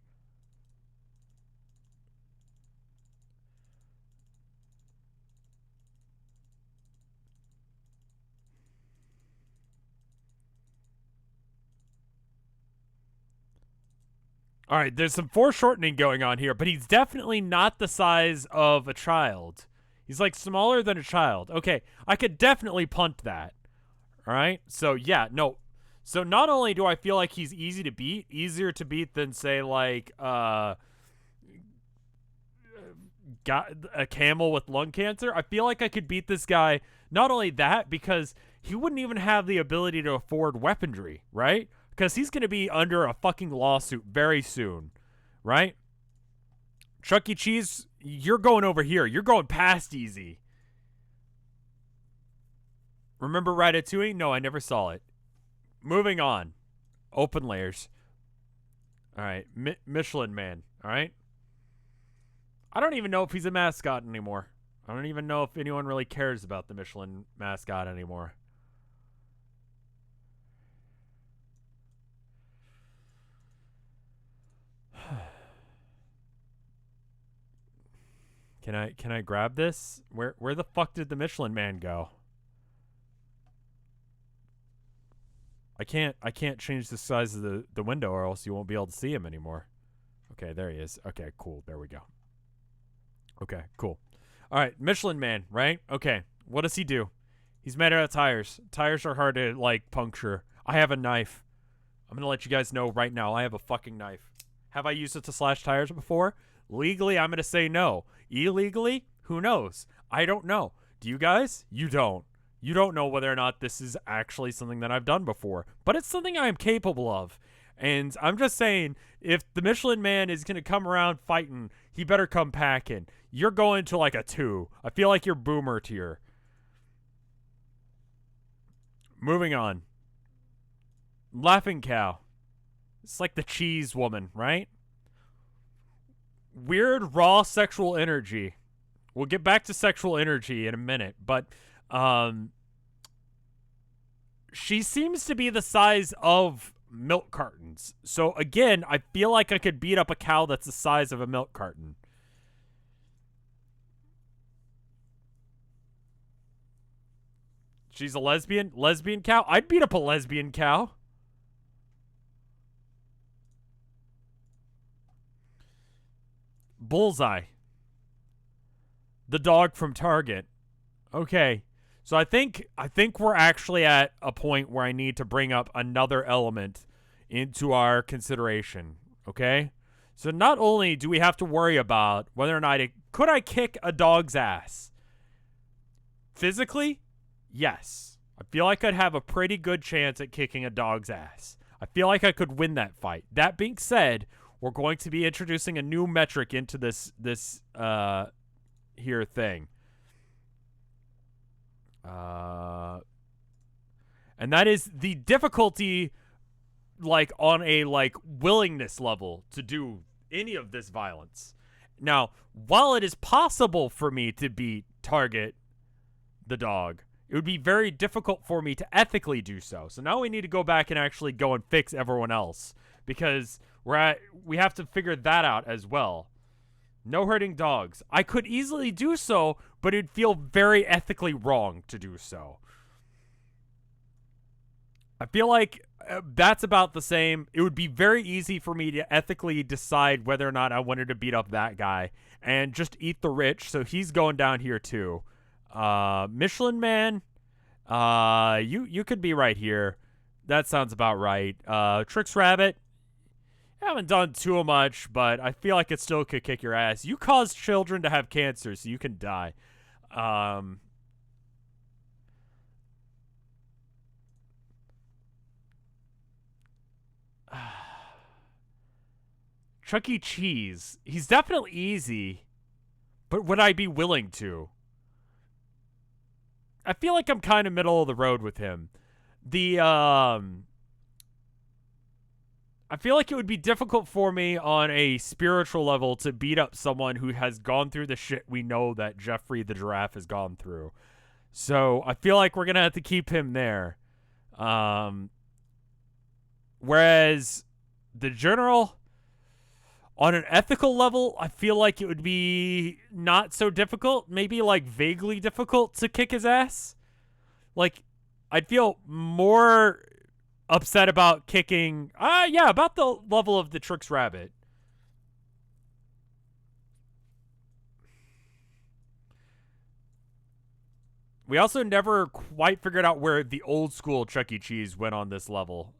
All right, there's some foreshortening going on here, but he's definitely not the size of a child. He's like smaller than a child. Okay, I could definitely punt that. All right, so yeah, no. So not only do I feel like he's easy to beat, easier to beat than say like got a camel with lung cancer, I feel like I could beat this guy. Not only that, because he wouldn't even have the ability to afford weaponry, right? Because he's going to be under a fucking lawsuit very soon, right? Chuck E. Cheese, you're going over here. You're going past easy. Remember Ratatouille? No, I never saw it. Moving on. Open layers. All right. Michelin Man. All right. I don't even know if he's a mascot anymore. I don't even know if anyone really cares about the Michelin mascot anymore. Can I grab this? Where the fuck did the Michelin Man go? I can't change the size of the window or else you won't be able to see him anymore. Okay, there he is. Okay, cool. There we go. Okay, cool. All right, Michelin Man, right? Okay, what does he do? He's made out of tires. Tires are hard to, like, puncture. I have a knife. I'm going to let you guys know right now. I have a fucking knife. Have I used it to slash tires before? Legally, I'm going to say no. Illegally? Who knows? I don't know. Do you guys? You don't. You don't know whether or not this is actually something that I've done before. But it's something I am capable of. And I'm just saying, if the Michelin Man is going to come around fighting, he better come packing. You're going to like a 2. I feel like you're boomer tier. Moving on. Laughing Cow. It's like the cheese woman, right? Weird raw sexual energy. We'll get back to sexual energy in a minute, but she seems to be the size of milk cartons. So again, I feel like I could beat up a cow that's the size of a milk carton. She's a lesbian cow? I'd beat up a lesbian cow. Bullseye. The dog from Target. Okay. So I think we're actually at a point where I need to bring up another element into our consideration, okay? So not only do we have to worry about whether or not could I kick a dog's ass? Physically? Yes. I feel like I'd have a pretty good chance at kicking a dog's ass. I feel like I could win that fight. That being said, we're going to be introducing a new metric into this here thing. And that is the difficulty, like, on a, like, willingness level to do any of this violence. Now, while it is possible for me to beat Target, the dog, it would be very difficult for me to ethically do so. So now we need to go back and actually go and fix everyone else, because we have to figure that out as well. No hurting dogs. I could easily do so, but it'd feel very ethically wrong to do so. I feel like that's about the same. It would be very easy for me to ethically decide whether or not I wanted to beat up that guy and just eat the rich, so he's going down here too. Michelin Man, you could be right here. That sounds about right. Trix Rabbit, haven't done too much, but I feel like it still could kick your ass. You cause children to have cancer, so you can die. Chuck E. Cheese. He's definitely easy, but would I be willing to? I feel like I'm kind of middle of the road with him. I feel like it would be difficult for me on a spiritual level to beat up someone who has gone through the shit we know that Jeffrey the Giraffe has gone through. So I feel like we're going to have to keep him there. Whereas the General, on an ethical level, I feel like it would be not so difficult, maybe like vaguely difficult to kick his ass. Like, I'd feel more upset about kicking, about the level of the Trix Rabbit. We also never quite figured out where the old school Chuck E. Cheese went on this level.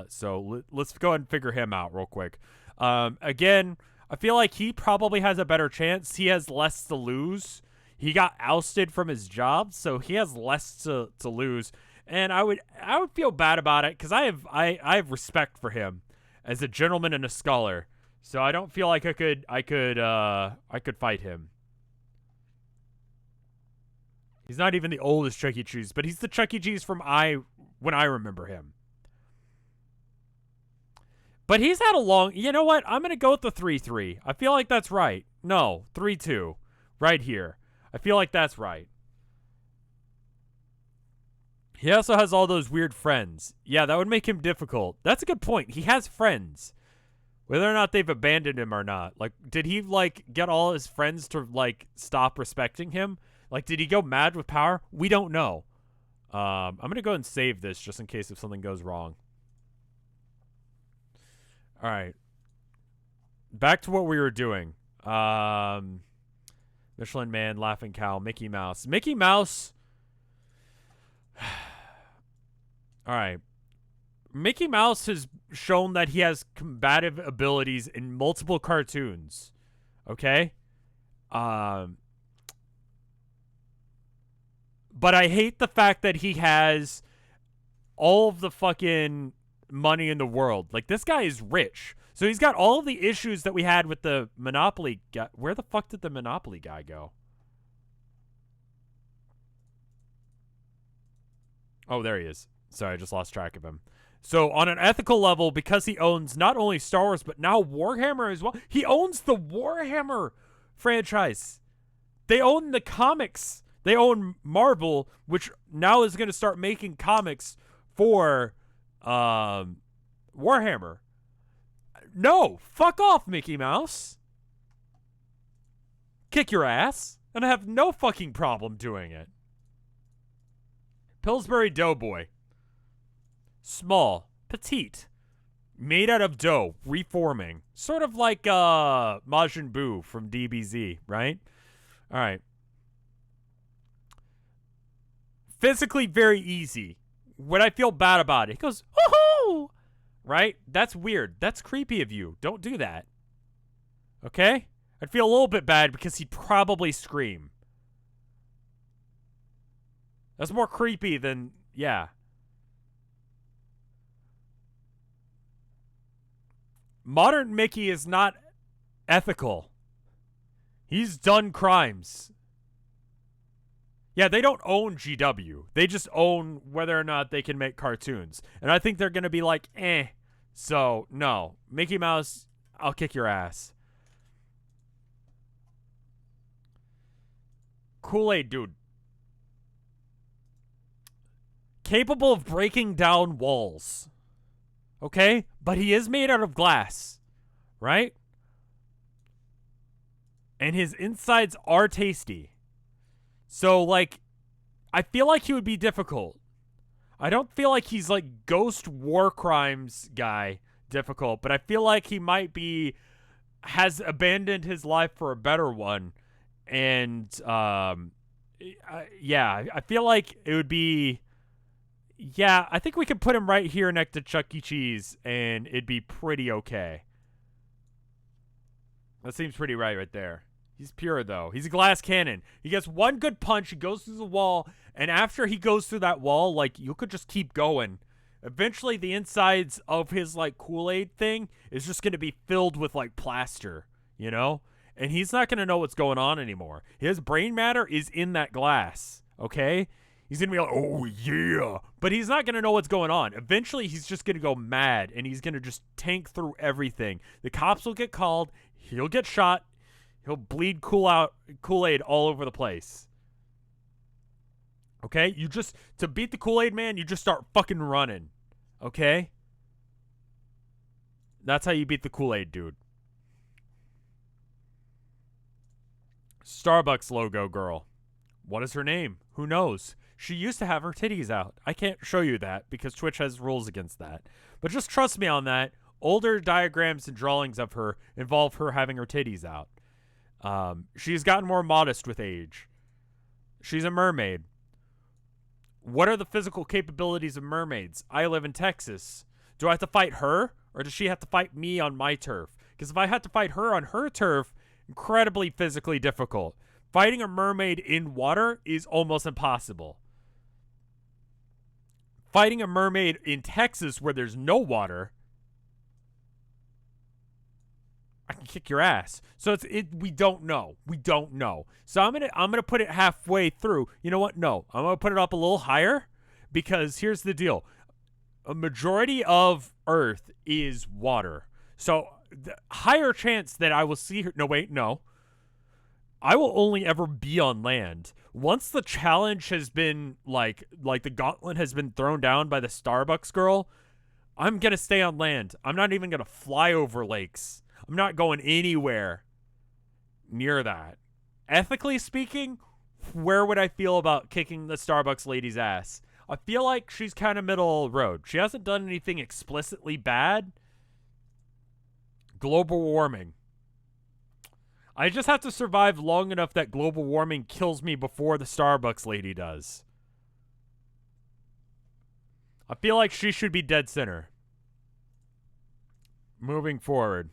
So let's go ahead and figure him out real quick. Again, I feel like he probably has a better chance. He has less to lose. He got ousted from his job, so he has less to lose. And I would feel bad about it because I have respect for him as a gentleman and a scholar. So I don't feel like I could fight him. He's not even the oldest Chuck E. Cheese, but he's the Chuck E. Cheese from when I remember him. But he's had a long... You know what? I'm going to go with the 3-3. I feel like that's right. No, 3-2. Right here. I feel like that's right. He also has all those weird friends. Yeah, that would make him difficult. That's a good point. He has friends. Whether or not they've abandoned him or not. Like, did he, like, get all his friends to, like, stop respecting him? Like, did he go mad with power? We don't know. I'm going to go and save this just in case if something goes wrong. All right. Back to what we were doing. Michelin Man, Laughing Cow, Mickey Mouse. Mickey Mouse. All right. Mickey Mouse has shown that he has combative abilities in multiple cartoons. Okay? But I hate the fact that he has all of the fucking money in the world. Like, this guy is rich. So he's got all of the issues that we had with the Monopoly guy. Where the fuck did the Monopoly guy go? Oh, there he is. Sorry, I just lost track of him. So on an ethical level, because he owns not only Star Wars, but now Warhammer as well. He owns the Warhammer franchise. They own the comics. They own Marvel, which now is going to start making comics for Warhammer. No, fuck off, Mickey Mouse. Kick your ass, and I have no fucking problem doing it. Pillsbury Doughboy. Small, petite, made out of dough, reforming. Sort of like Majin Buu from DBZ, right? All right. Physically very easy. Would I feel bad about it? He goes, woohoo! Right? That's weird. That's creepy of you. Don't do that. Okay? I'd feel a little bit bad because he'd probably scream. That's more creepy than, yeah. Modern Mickey is not ethical. He's done crimes. Yeah, they don't own GW. They just own whether or not they can make cartoons. And I think they're going to be like, eh. So, no. Mickey Mouse, I'll kick your ass. Kool-Aid Dude. Capable of breaking down walls. Okay? But he is made out of glass. Right? And his insides are tasty. So, like, I feel like he would be difficult. I don't feel like he's, like, Ghost War Crimes guy difficult, but I feel like he might be, has abandoned his life for a better one. And, yeah, I feel like it would be, yeah, I think we could put him right here next to Chuck E. Cheese, and it'd be pretty okay. That seems pretty right there. He's pure, though. He's a glass cannon. He gets one good punch, he goes through the wall, and after he goes through that wall, like, you could just keep going. Eventually, the insides of his, like, Kool-Aid thing is just going to be filled with, like, plaster, you know? And he's not going to know what's going on anymore. His brain matter is in that glass, okay? He's going to be like, oh, yeah. But he's not going to know what's going on. Eventually, he's just going to go mad, and he's going to just tank through everything. The cops will get called. He'll get shot. He'll bleed Kool-Aid all over the place. Okay? To beat the Kool-Aid man, you just start fucking running. Okay? That's how you beat the Kool-Aid dude. Starbucks logo girl. What is her name? Who knows? She used to have her titties out. I can't show you that because Twitch has rules against that. But just trust me on that. Older diagrams and drawings of her involve her having her titties out. She's gotten more modest with age. She's a mermaid. What are the physical capabilities of mermaids? I live in Texas. Do I have to fight her, or does she have to fight me on my turf? Because if I had to fight her on her turf, incredibly physically difficult. Fighting a mermaid in water is almost impossible. Fighting a mermaid in Texas where there's no water, I can kick your ass. So we don't know. We don't know. So I'm gonna put it halfway through. You know what? No. I'm gonna put it up a little higher because here's the deal. A majority of Earth is water. So the higher chance that I will see her. No, wait, no. I will only ever be on land. Once the challenge has been like the gauntlet has been thrown down by the Starbucks girl, I'm gonna stay on land. I'm not even gonna fly over lakes. I'm not going anywhere near that. Ethically speaking, where would I feel about kicking the Starbucks lady's ass? I feel like she's kind of middle road. She hasn't done anything explicitly bad. Global warming. I just have to survive long enough that global warming kills me before the Starbucks lady does. I feel like she should be dead center. Moving forward.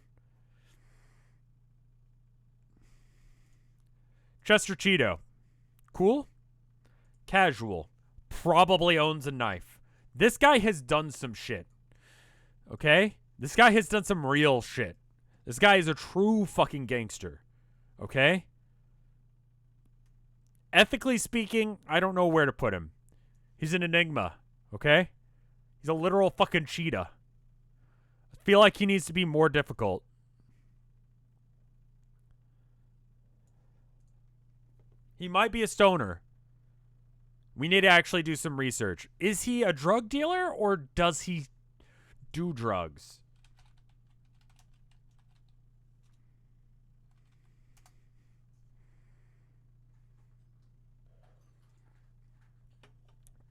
Chester Cheeto. Cool? Casual. Probably owns a knife. This guy has done some shit. Okay? This guy has done some real shit. This guy is a true fucking gangster. Okay? Ethically speaking, I don't know where to put him. He's an enigma. Okay? He's a literal fucking cheetah. I feel like he needs to be more difficult. He might be a stoner. We need to actually do some research. Is he a drug dealer or does he do drugs?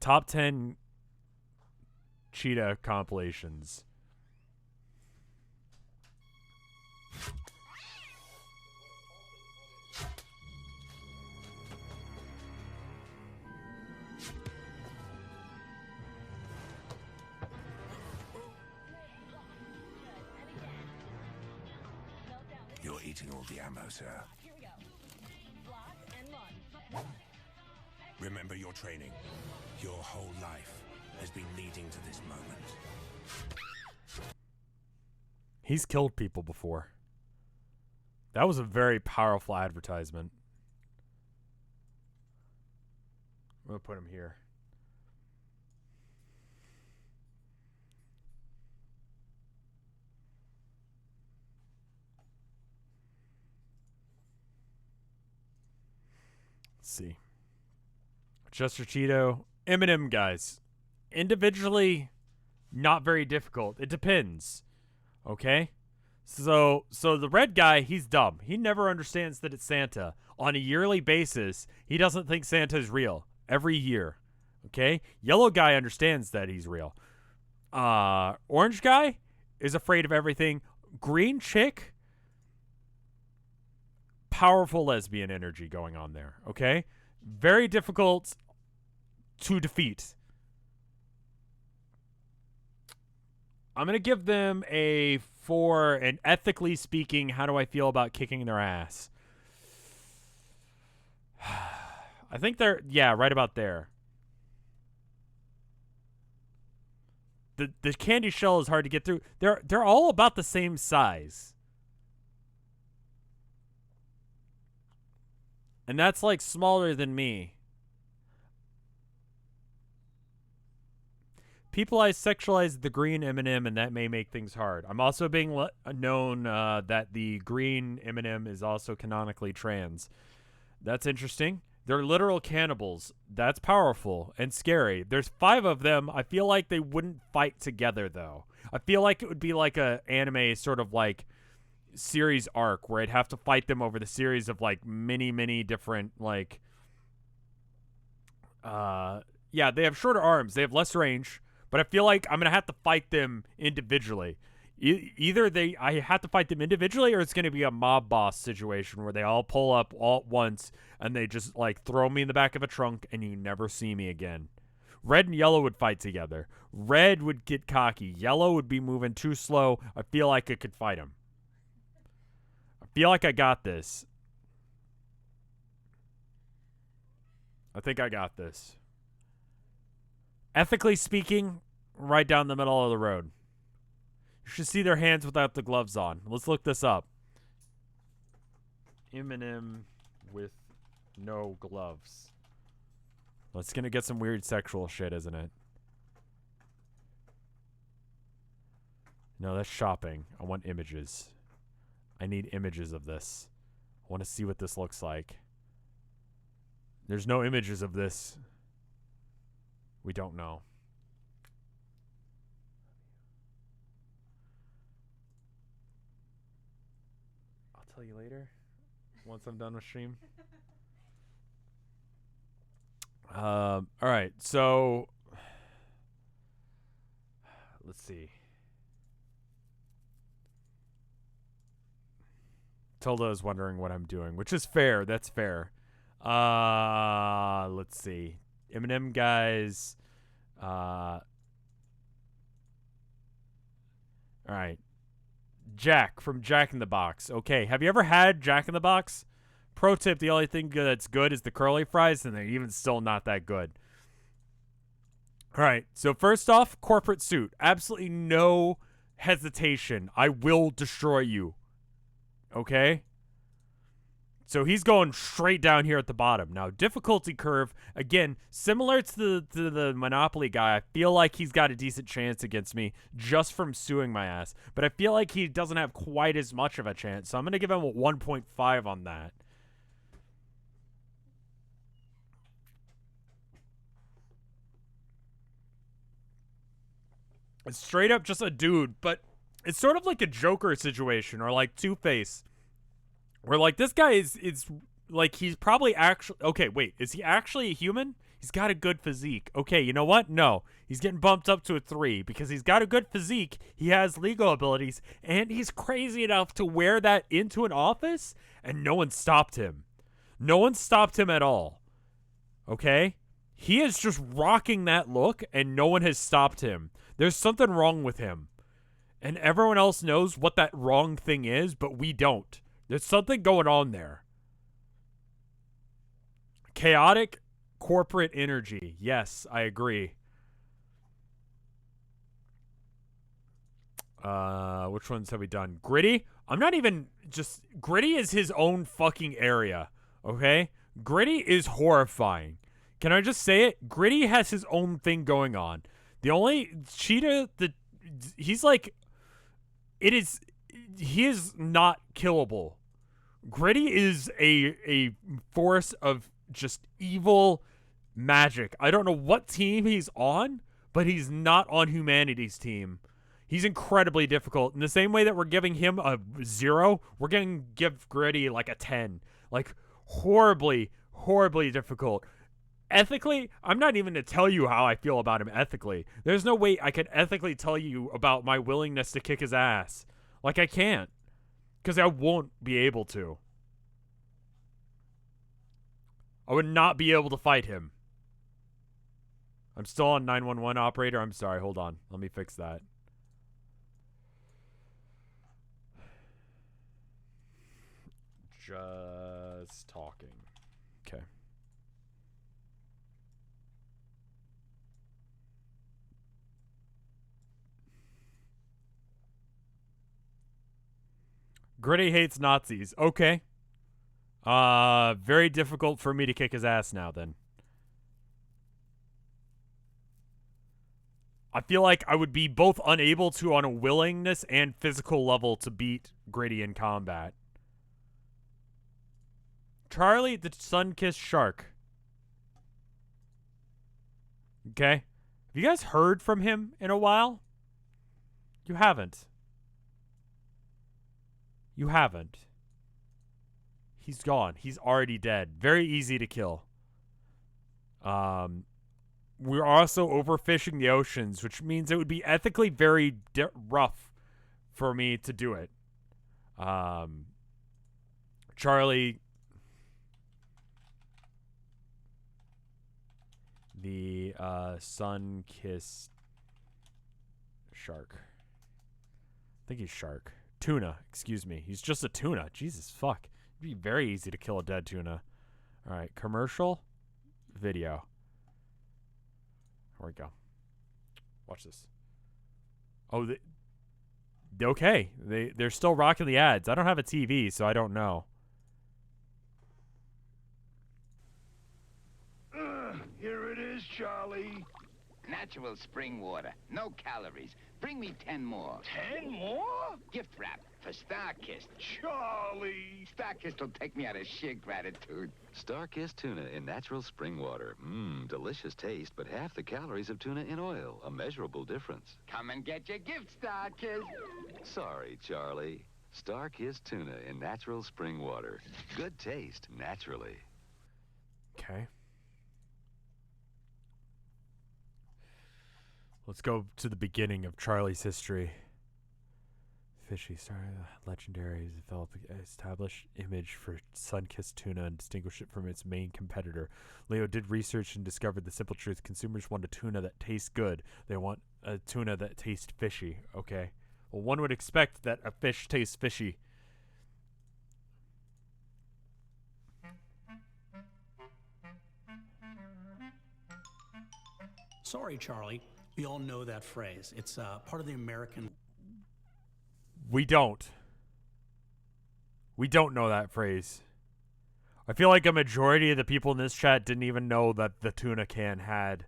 Top 10 cheetah compilations. You're eating all the ammo, sir. Remember your training. Your whole life has been leading to this moment. He's killed people before. That was a very powerful advertisement. I'm going to put him here. Let's see. Chester Cheeto. Eminem, guys. Individually, not very difficult. It depends. Okay? So the red guy, he's dumb. He never understands that it's Santa. On a yearly basis, he doesn't think Santa is real. Every year. Okay? Yellow guy understands that he's real. Orange guy is afraid of everything. Green chick, powerful lesbian energy going on there. Okay? Very difficult to defeat. I'm going to give them a 4, and ethically speaking, how do I feel about kicking their ass? I think they're, yeah, right about there. The candy shell is hard to get through. They're all about the same size. And that's like smaller than me. People sexualize the green M&M, and that may make things hard. I'm also being known that the green M&M is also canonically trans. That's interesting. They're literal cannibals. That's powerful and scary. There's 5 of them. I feel like they wouldn't fight together, though. I feel like it would be like a anime sort of like series arc where I'd have to fight them over the series of like many different like yeah, they have shorter arms. They have less range, but I feel like I'm going to have to fight them individually. Either I have to fight them individually, or it's going to be a mob boss situation where they all pull up all at once and they just like throw me in the back of a trunk and you never see me again. Red and yellow would fight together. Red would get cocky. Yellow would be moving too slow. I feel like I could fight him. I feel like I got this. I think I got this. Ethically speaking, right down the middle of the road. You should see their hands without the gloves on. Let's look this up. M&M with no gloves. Well, it's going to get some weird sexual shit, isn't it? No, that's shopping. I want images. I need images of this. I want to see what this looks like. There's no images of this. We don't know. I'll tell you later. Once I'm done with stream. All right, so let's see. Tilda is wondering what I'm doing, which is fair. That's fair. Let's see. M&M guys. All right. Jack from Jack in the Box. Okay, have you ever had Jack in the Box? Pro tip, the only thing that's good is the curly fries, and they're even still not that good. All right, so first off, corporate suit. Absolutely no hesitation. I will destroy you. Okay? So he's going straight down here at the bottom. Now, difficulty curve, again, similar to the Monopoly guy, I feel like he's got a decent chance against me just from suing my ass. But I feel like he doesn't have quite as much of a chance, so I'm going to give him a 1.5 on that. It's straight up just a dude, but it's sort of like a Joker situation or like Two-Face. Where, like, this guy is like, he's probably actually... Okay, wait. Is he actually a human? He's got a good physique. Okay, you know what? No. He's getting bumped up to a 3 because he's got a good physique. He has legal abilities, and he's crazy enough to wear that into an office, and no one stopped him. No one stopped him at all. Okay? He is just rocking that look, and no one has stopped him. There's something wrong with him. And everyone else knows what that wrong thing is, but we don't. There's something going on there. Chaotic corporate energy. Yes, I agree. Which ones have we done? Gritty? I'm not even just... Gritty is his own fucking area. Okay? Gritty is horrifying. Can I just say it? Gritty has his own thing going on. The only... Cheetah... He's like... It is... He is not killable. Gritty is a force of just evil magic. I don't know what team he's on, but he's not on humanity's team. He's incredibly difficult. In the same way that we're giving him a 0, we're going to give Gritty like a 10. Like, horribly difficult. Ethically, I'm not even to tell you how I feel about him ethically. There's no way I could ethically tell you about my willingness to kick his ass. Like, I can't. Because I won't be able to. I would not be able to fight him. I'm still on 911 operator. I'm sorry. Hold on. Let me fix that. Just talking. Okay. Gritty hates Nazis. Okay. Very difficult for me to kick his ass now then. I feel like I would be both unable to on a willingness and physical level to beat Gritty in combat. Charlie the sun-kissed shark. Okay. Have you guys heard from him in a while? You haven't. You haven't. He's gone. He's already dead. Very easy to kill. We're also overfishing the oceans, which means it would be ethically very rough for me to do it. Charlie, the sun-kissed shark. I think he's shark. Tuna, excuse me. He's just a tuna. Jesus fuck. It'd be very easy to kill a dead tuna. All right, commercial, video. Here we go. Watch this. Oh, okay. They're still rocking the ads. I don't have a TV, so I don't know. Here it is, Charlie. Natural spring water. No calories. Bring me 10 more. 10 more? Gift wrap for Starkist. Charlie! Starkist will take me out of sheer gratitude. Starkist tuna in natural spring water. Mmm, delicious taste, but half the calories of tuna in oil. A measurable difference. Come and get your gift, Starkist. Sorry, Charlie. Starkist tuna in natural spring water. Good taste, naturally. Okay. Let's go to the beginning of Charlie's history. Fishy, legendary, has developed an established image for sun-kissed tuna and distinguish it from its main competitor. Leo did research and discovered the simple truth. Consumers want a tuna that tastes good. They want a tuna that tastes fishy. Okay. Well, one would expect that a fish tastes fishy. Sorry, Charlie. We all know that phrase. It's part of the American... We don't. We don't know that phrase. I feel like a majority of the people in this chat didn't even know that the tuna can had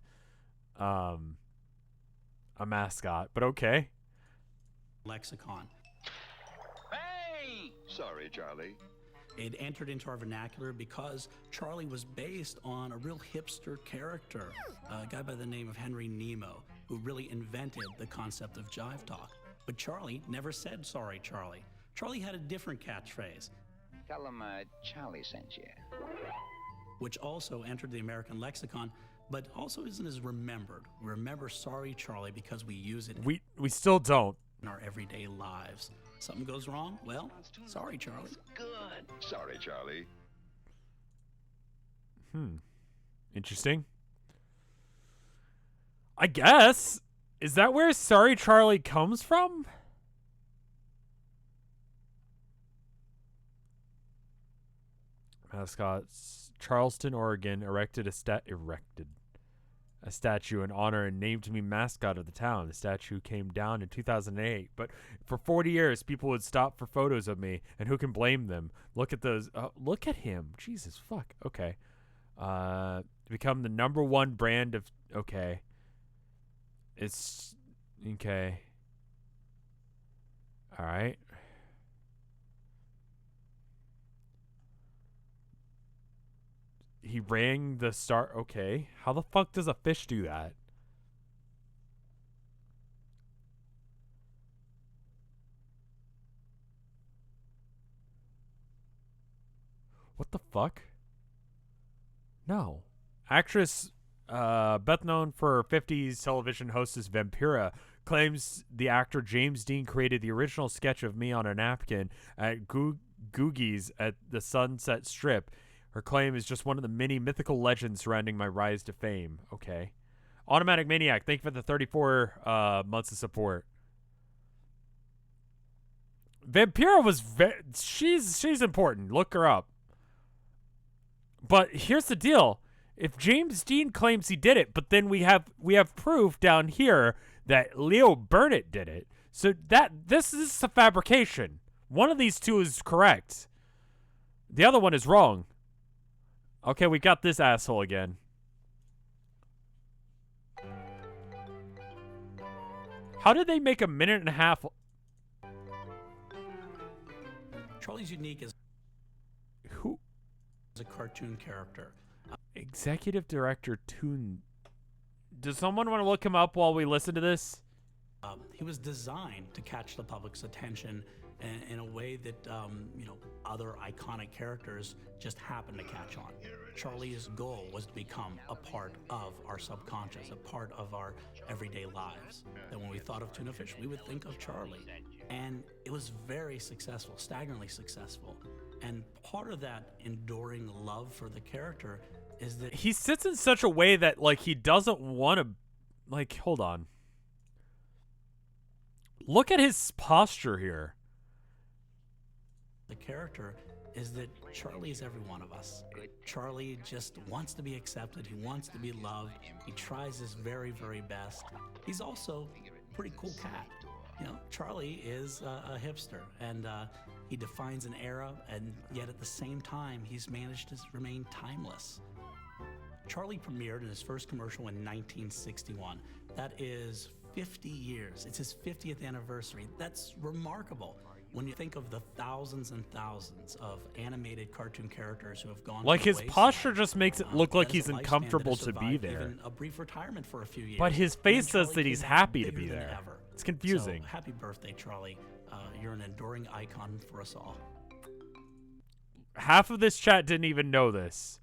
a mascot, but okay. Lexicon. Hey! Sorry, Charlie. It entered into our vernacular because Charlie was based on a real hipster character, a guy by the name of Henry Nemo, who really invented the concept of jive talk. But Charlie never said sorry, Charlie. Charlie had a different catchphrase. Tell him Charlie sent you. Which also entered the American lexicon, but also isn't as remembered. We remember sorry, Charlie, because we use it. We still don't. In our everyday lives. Something goes wrong? Well, sorry, Charlie. Good. Sorry, Charlie. Interesting. I guess. Is that where Sorry Charlie comes from? Mascots. Charleston, Oregon erected a statue in honor and named me mascot of the town. The statue came down in 2008, but for 40 years people would stop for photos of me, and who can blame them? Look at those. Look at him. Jesus fuck. Okay. Become the #1 brand of. Okay. It's okay. All right. He rang the star. Okay. How the fuck does a fish do that? What the fuck? No. Actress best known for 50s television hostess Vampira claims the actor James Dean created the original sketch of me on a napkin at Googie's at the Sunset Strip. Her claim is just one of the many mythical legends surrounding my rise to fame. Okay. Automatic Maniac, thank you for the 34 months of support. Vampira was she's important. Look her up. But here's the deal. If James Dean claims he did it, but then we have proof down here that Leo Burnett did it. So this is a fabrication. One of these two is correct. The other one is wrong. Okay, we got this asshole again. How did they make a minute and a half? Charlie's unique as Who? As a cartoon character. Executive Director Toon. Does someone want to look him up while we listen to this? He was designed to catch the public's attention in a way that other iconic characters just happen to catch on. Charlie's goal was to become a part of our subconscious, a part of our everyday lives. That when we thought of tuna fish, we would think of Charlie. And it was very successful, staggeringly successful. And part of that enduring love for the character is that he sits in such a way that, like, he doesn't want to, like, hold on. Look at his posture here. The character is that Charlie is every one of us. Charlie just wants to be accepted. He wants to be loved. He tries his very, very best. He's also a pretty cool cat. You know, Charlie is a hipster, and he defines an era, and yet at the same time, he's managed to remain timeless. Charlie premiered in his first commercial in 1961. That is 50 years. It's his 50th anniversary. That's remarkable. When you think of the thousands and thousands of animated cartoon characters who have gone, like, to the his wayside, posture just makes it look like that is he's a lifespan uncomfortable that to has be survived there. even a brief retirement for a few years. But his And then face says Charlie that he's came back happy to be bigger than there. ever. It's confusing. So, happy birthday, Charlie. You're an enduring icon for us all. Half of this chat didn't even know this,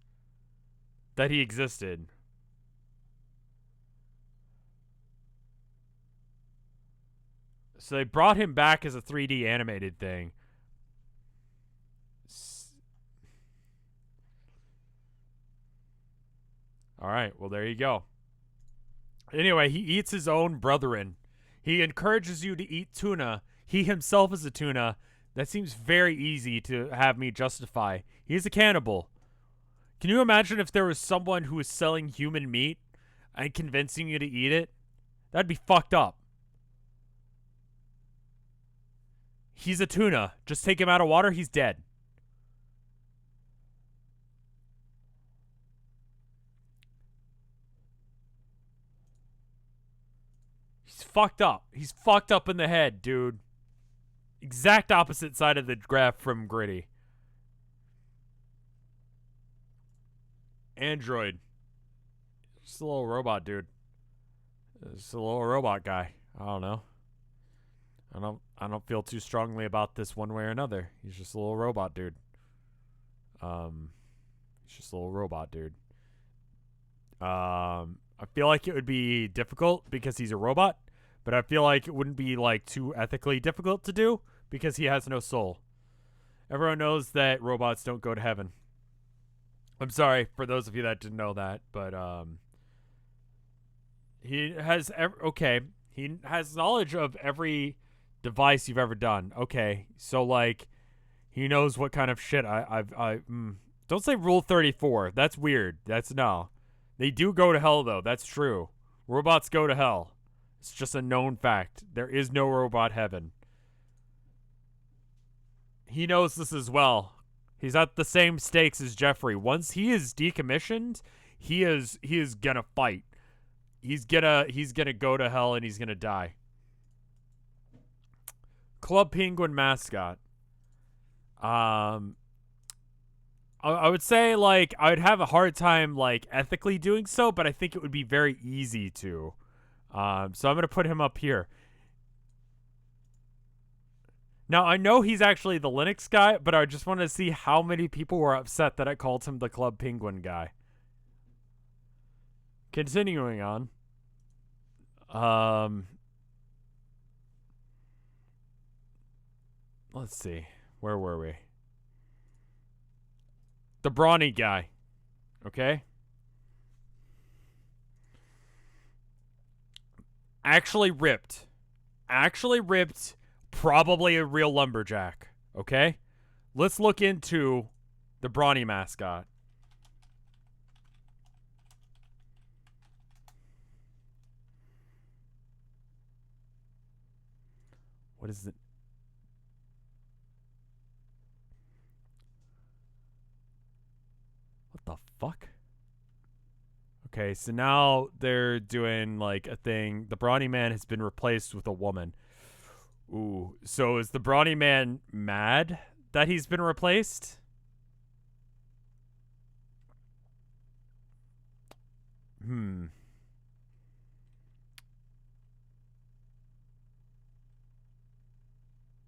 that he existed. So they brought him back as a 3D animated thing. All right, well, there you go. Anyway, he eats his own brethren. He encourages you to eat tuna. He himself is a tuna. That seems very easy to have me justify. He's a cannibal. Can you imagine if there was someone who was selling human meat and convincing you to eat it? That'd be fucked up. He's a tuna. Just take him out of water, he's dead. He's fucked up. He's fucked up in the head, dude. Exact opposite side of the graph from Gritty. Android. Just a little robot dude. Just a little robot guy. I don't know. I don't feel too strongly about this one way or another. He's just a little robot dude. He's just a little robot dude. I feel like it would be difficult because he's a robot, but I feel like it wouldn't be like too ethically difficult to do because he has no soul. Everyone knows that robots don't go to heaven. I'm sorry for those of you that didn't know that, but he has he has knowledge of every device you've ever done. Okay, so like he knows what kind of shit don't say Rule 34. That's weird. That's no. They do go to hell though. That's true. Robots go to hell. It's just a known fact. There is no robot heaven. He knows this as well. He's at the same stakes as Jeffrey. Once he is decommissioned, he is gonna fight. He's gonna go to hell and he's gonna die. Club Penguin mascot. I would say, like, I would have a hard time, like, ethically doing so, but I think it would be very easy to. So I'm going to put him up here. Now, I know he's actually the Linux guy, but I just want to see how many people were upset that I called him the Club Penguin guy. Continuing on. Let's see. Where were we? The Brawny guy. Okay? Actually ripped. probably a real lumberjack. Okay? Let's look into the Brawny mascot. What is it? What the fuck? Okay, so now they're doing like a thing. The Brawny man has been replaced with a woman. Ooh, so is the Brawny man mad that he's been replaced?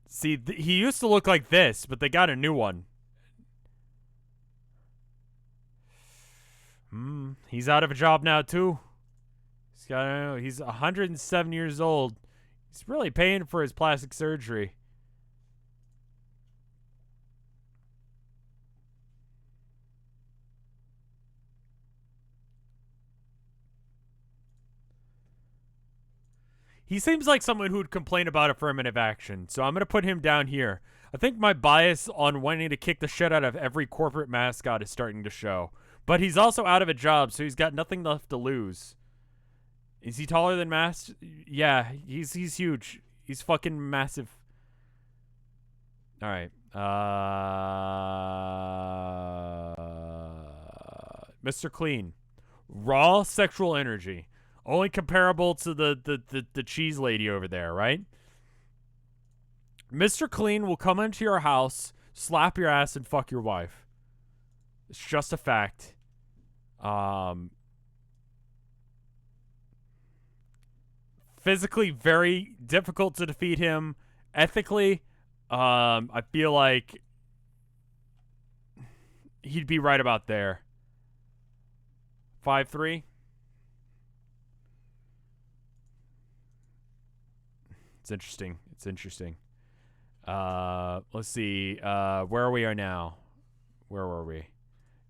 See, he used to look like this, but they got a new one. He's out of a job now too. He's 107 years old. He's really paying for his plastic surgery. He seems like someone who would complain about affirmative action, so I'm going to put him down here. I think my bias on wanting to kick the shit out of every corporate mascot is starting to show. But he's also out of a job, so he's got nothing left to lose. Is he taller than Mas? Yeah, he's huge. He's fucking massive. All right. Mr. Clean. Raw sexual energy. Only comparable to the cheese lady over there, right? Mr. Clean will come into your house, slap your ass, and fuck your wife. It's just a fact. Physically very difficult to defeat him. Ethically, I feel like he'd be right about there. 5'3". It's interesting. It's interesting. Let's see. Where we are now. Where were we?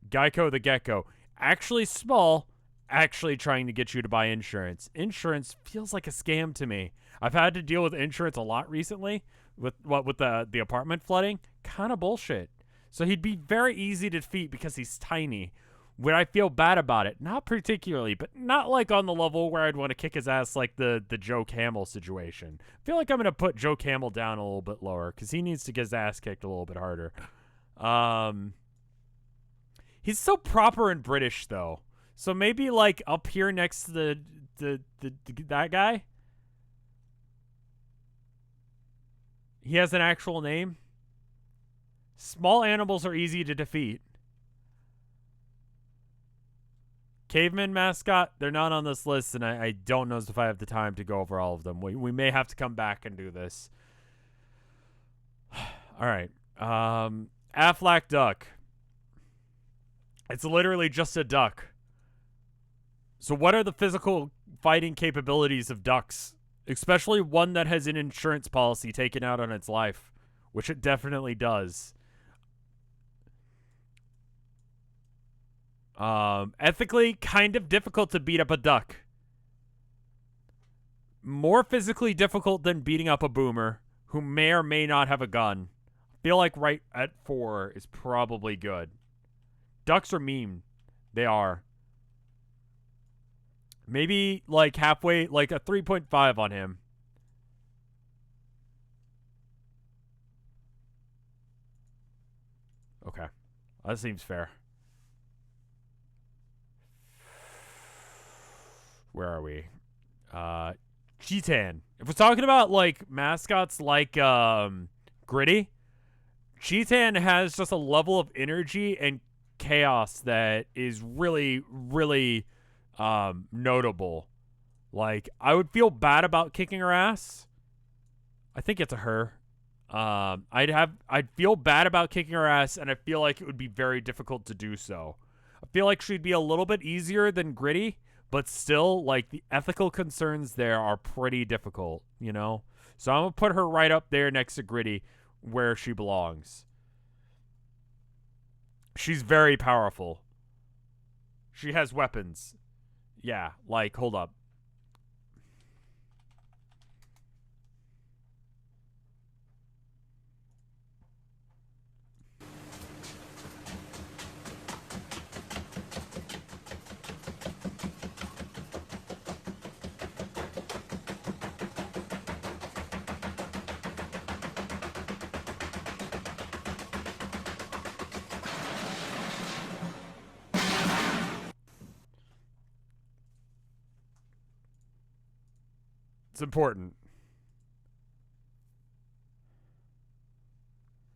Geico the Gecko. Actually small. Actually trying to get you to buy insurance. Insurance feels like a scam to me. I've had to deal with insurance a lot recently. With the apartment flooding. Kind of bullshit. So he'd be very easy to defeat because he's tiny. Would I feel bad about it? Not particularly, but not like on the level where I'd want to kick his ass like the Joe Camel situation. I feel like I'm going to put Joe Camel down a little bit lower because he needs to get his ass kicked a little bit harder. He's so proper and British, though. So maybe like up here next to that guy? He has an actual name? Small animals are easy to defeat. Caveman mascot, they're not on this list, and I don't know if I have the time to go over all of them. We may have to come back and do this. All right. Aflac duck. It's literally just a duck. So what are the physical fighting capabilities of ducks? Especially one that has an insurance policy taken out on its life, which it definitely does. Ethically, kind of difficult to beat up a duck. More physically difficult than beating up a boomer, who may or may not have a gun. I feel like right at 4 is probably good. Ducks are mean. They are. Maybe like halfway, like a 3.5 on him. Okay. That seems fair. Where are we? Cheetan. If we're talking about like mascots like Gritty, Cheetan has just a level of energy and chaos that is really, really notable. Like, I would feel bad about kicking her ass. I think it's a her. I'd feel bad about kicking her ass, and I feel like it would be very difficult to do so. I feel like she'd be a little bit easier than Gritty, but still, like, the ethical concerns there are pretty difficult, you know? So I'm going to put her right up there next to Gritty where she belongs. She's very powerful. She has weapons. Yeah, like, hold up. It's important.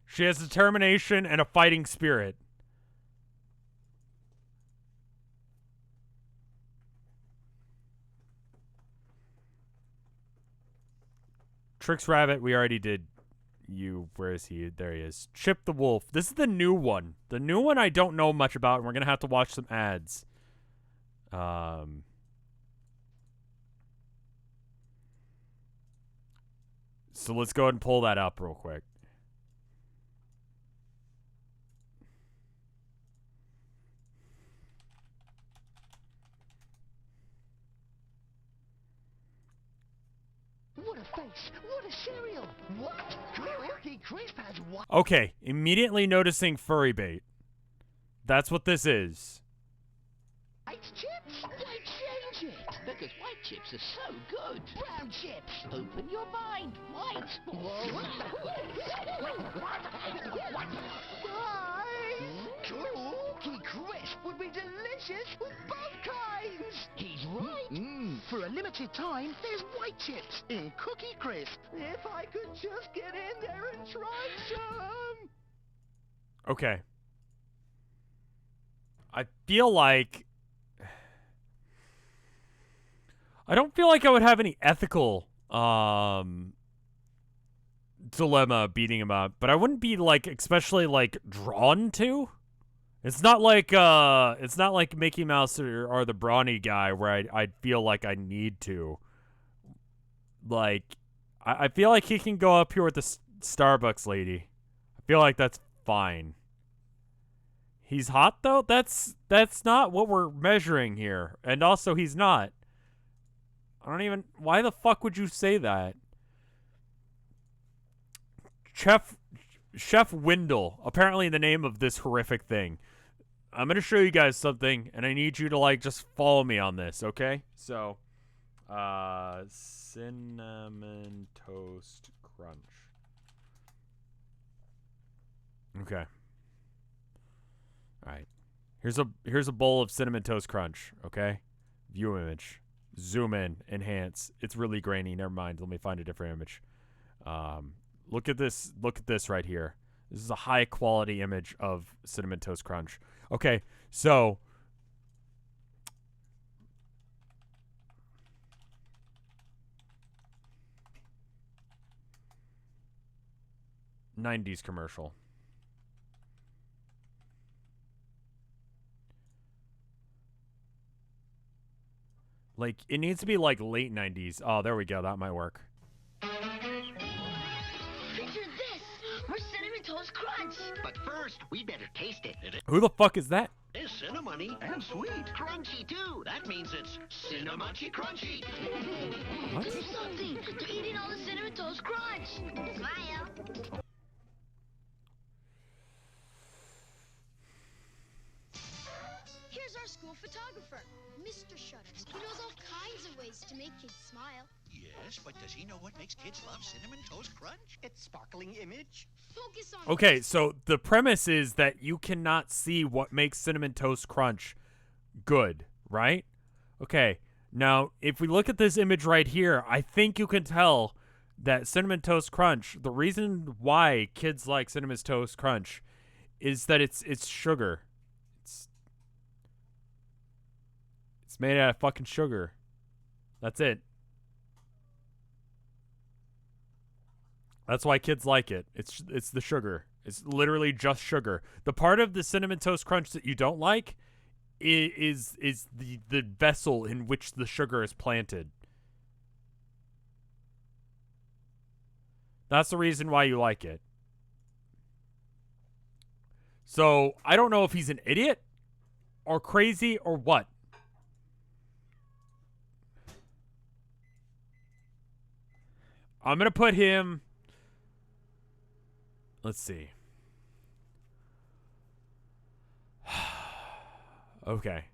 She has determination and a fighting spirit. Trix Rabbit, we already did you. Where is he? There he is. Chip the Wolf. This is the new one. The new one I don't know much about, and we're going to have to watch some ads. So let's go ahead and pull that up real quick. What a face! What a cereal! What? Cookie Crisp has what? Okay, immediately noticing furry bait. That's what this is. White chips? Why change it? Because white chips are so good. Brown chips. Open your mind. White. Cookie Crisp would be delicious with both kinds. He's right. For a limited time, there's white chips in Cookie Crisp. If I could just get in there and try some. Okay. I feel like... I don't feel like I would have any ethical dilemma beating him up, but I wouldn't be like especially like drawn to. It's not like Mickey Mouse or the Brawny guy where I'd feel like I need to. Like I feel like he can go up here with the Starbucks lady. I feel like that's fine. He's hot though? That's not what we're measuring here. And also he's not. I don't even... Why the fuck would you say that? Chef Windle. Apparently the name of this horrific thing. I'm going to show you guys something, and I need you to, like, just follow me on this, okay? So, Cinnamon Toast Crunch. Okay. Alright. Here's a bowl of Cinnamon Toast Crunch, okay? View image. Zoom in, enhance. It's really grainy. Never mind. Let me find a different image. Look at this. Look at this right here. This is a high quality image of Cinnamon Toast Crunch. Okay, so '90s commercial. Like, it needs to be, like, late 90s. Oh, there we go. That might work. Picture this for Cinnamon Toast Crunch. But first, we better taste it. Who the fuck is that? It's cinnamony and sweet. Crunchy, too. That means it's Cinnamunchy Crunchy. What? Do something. They're eating all the Cinnamon Toast Crunch. Smile. Here's our school photographer, Mr. Shutters. He knows all kinds of ways to make kids smile. Yes, but does he know what makes kids love Cinnamon Toast Crunch? Its sparkling image. Focus on Okay, so the premise is that you cannot see what makes Cinnamon Toast Crunch good, right? Okay, now, if we look at this image right here, I think you can tell that Cinnamon Toast Crunch, the reason why kids like Cinnamon Toast Crunch is that it's sugar. It's made out of fucking sugar. That's it. That's why kids like it. It's the sugar. It's literally just sugar. The part of the Cinnamon Toast Crunch that you don't like is the vessel in which the sugar is planted. That's the reason why you like it. So, I don't know if he's an idiot or crazy or what. I'm going to put him... Let's see. Okay.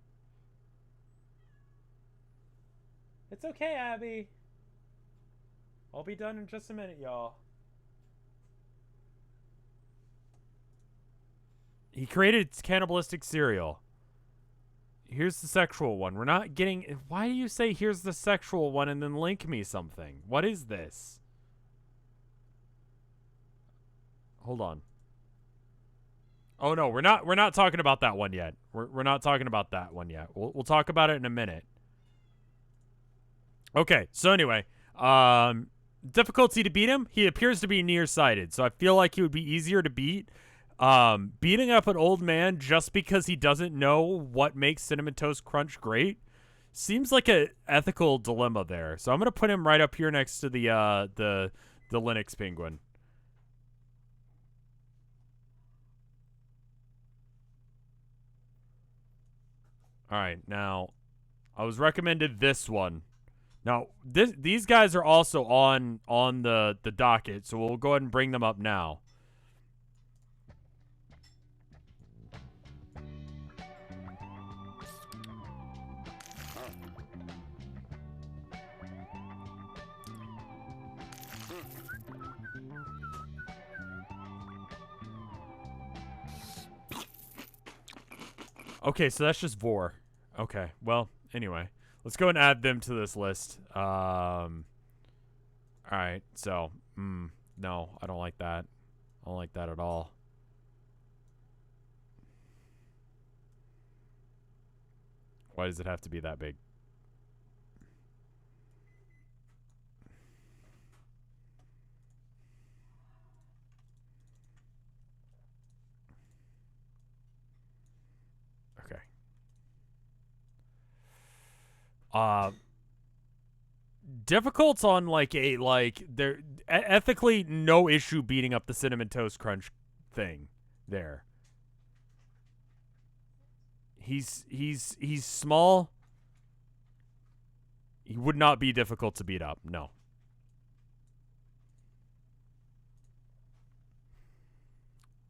It's okay, Abby. I'll be done in just a minute, y'all. He created cannibalistic cereal. Here's the sexual one. We're not getting... Why do you say here's the sexual one and then link me something? What is this? Hold on. Oh no, we're not talking about that one yet. We're not talking about that one yet. We'll talk about it in a minute. Okay, so anyway, difficulty to beat him. He appears to be nearsighted, so I feel like he would be easier to beat. Beating up an old man just because he doesn't know what makes Cinnamon Toast Crunch great seems like a ethical dilemma there. So I'm gonna put him right up here next to the Linux Penguin. All right, now I was recommended this one. Now these guys are also on the docket, so we'll go ahead and bring them up now. Okay, so that's just Vor. Okay, well, anyway. Let's go and add them to this list. Alright, so, no, I don't like that. I don't like that at all. Why does it have to be that big? Difficult on they're ethically no issue beating up the Cinnamon Toast Crunch thing there. He's small. He would not be difficult to beat up. No.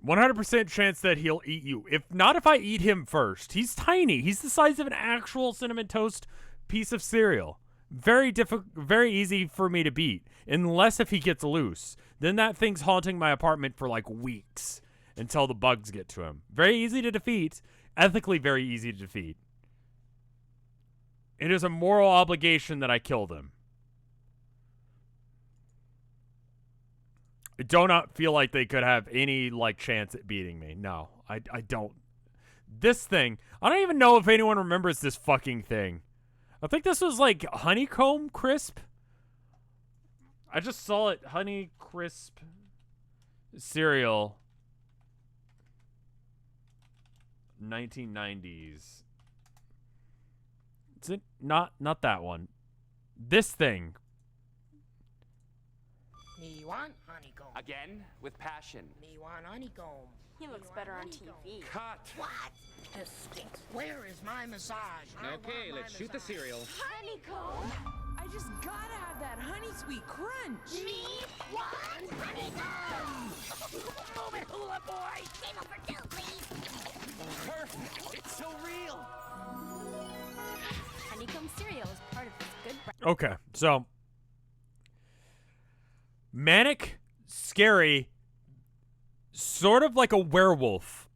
%100% chance that he'll eat you. If not, if I eat him first. He's tiny. He's the size of an actual Cinnamon Toast piece of cereal. Very easy for me to beat. Unless if he gets loose. Then that thing's haunting my apartment for like weeks. Until the bugs get to him. Very easy to defeat. Ethically very easy to defeat. It is a moral obligation that I kill them. I do not feel like they could have any chance at beating me. No, I don't. This thing, I don't even know if anyone remembers this fucking thing. I think this was Honeycomb Crisp. I just saw it, Honey Crisp cereal. 1990s. Is it not that one? This thing. Me want honeycomb. Again, with passion. Me want honeycomb. He looks better on TV. Cut! What? This stinks. Where is my massage? Okay, let's shoot the cereal. Honeycomb! I just gotta have that honey sweet crunch. Me want honeycomb! Move it, hula boy! Table for two, please! Perfect! It's so real! Honeycomb cereal is part of this good breakfast. Okay, so manic, scary, sort of like a werewolf.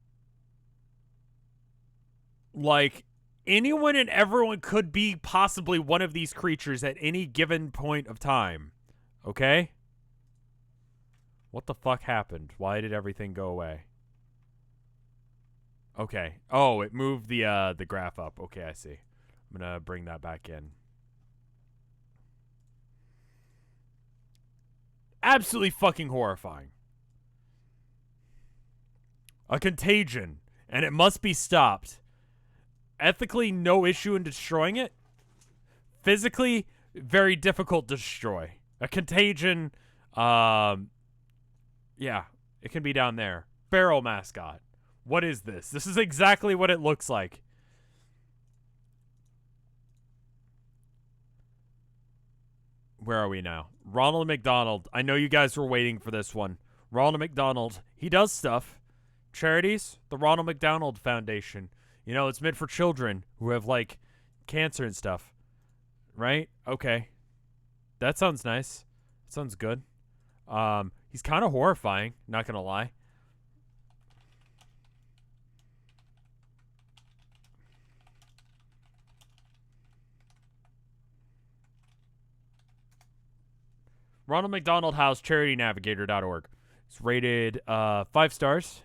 Like, anyone and everyone could be possibly one of these creatures at any given point of time. Okay? What the fuck happened? Why did everything go away? Okay. Oh, it moved the graph up. Okay, I see. I'm gonna bring that back in. Absolutely fucking horrifying. A contagion, and it must be stopped. Ethically, no issue in destroying it. Physically, very difficult to destroy. A contagion, yeah, it can be down there. Feral mascot. What is this? This is exactly what it looks like. Where are we now? Ronald McDonald. I know you guys were waiting for this one. Ronald McDonald. He does stuff. Charities. The Ronald McDonald Foundation. You know, it's meant for children who have, cancer and stuff. Right? Okay. That sounds nice. That sounds good. He's kind of horrifying. Not gonna lie. Ronald McDonald House CharityNavigator.org. It's rated 5 stars.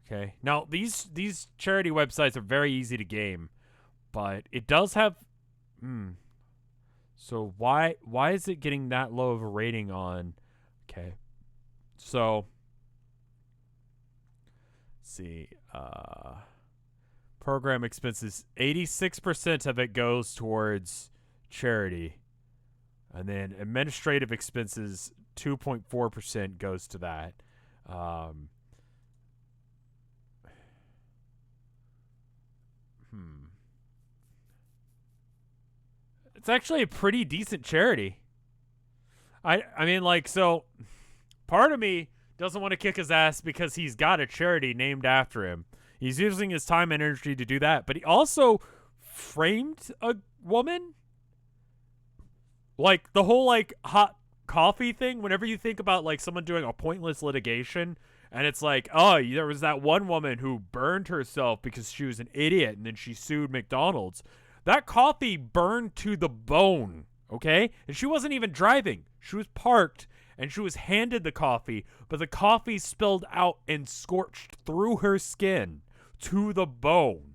Okay. Now these charity websites are very easy to game, but it does have. So why is it getting that low of a rating on? Okay. So let's see. Program expenses, 86% of it goes towards charity. And then administrative expenses, 2.4% goes to that. It's actually a pretty decent charity. I mean, like, so part of me doesn't want to kick his ass because he's got a charity named after him. He's using his time and energy to do that, but he also framed a woman. Like, the whole, like, hot coffee thing, whenever you think about, like, someone doing a pointless litigation, and it's like, oh, there was that one woman who burned herself because she was an idiot, and then she sued McDonald's. That coffee burned to the bone, okay? And she wasn't even driving. She was parked, and she was handed the coffee, but the coffee spilled out and scorched through her skin to the bone.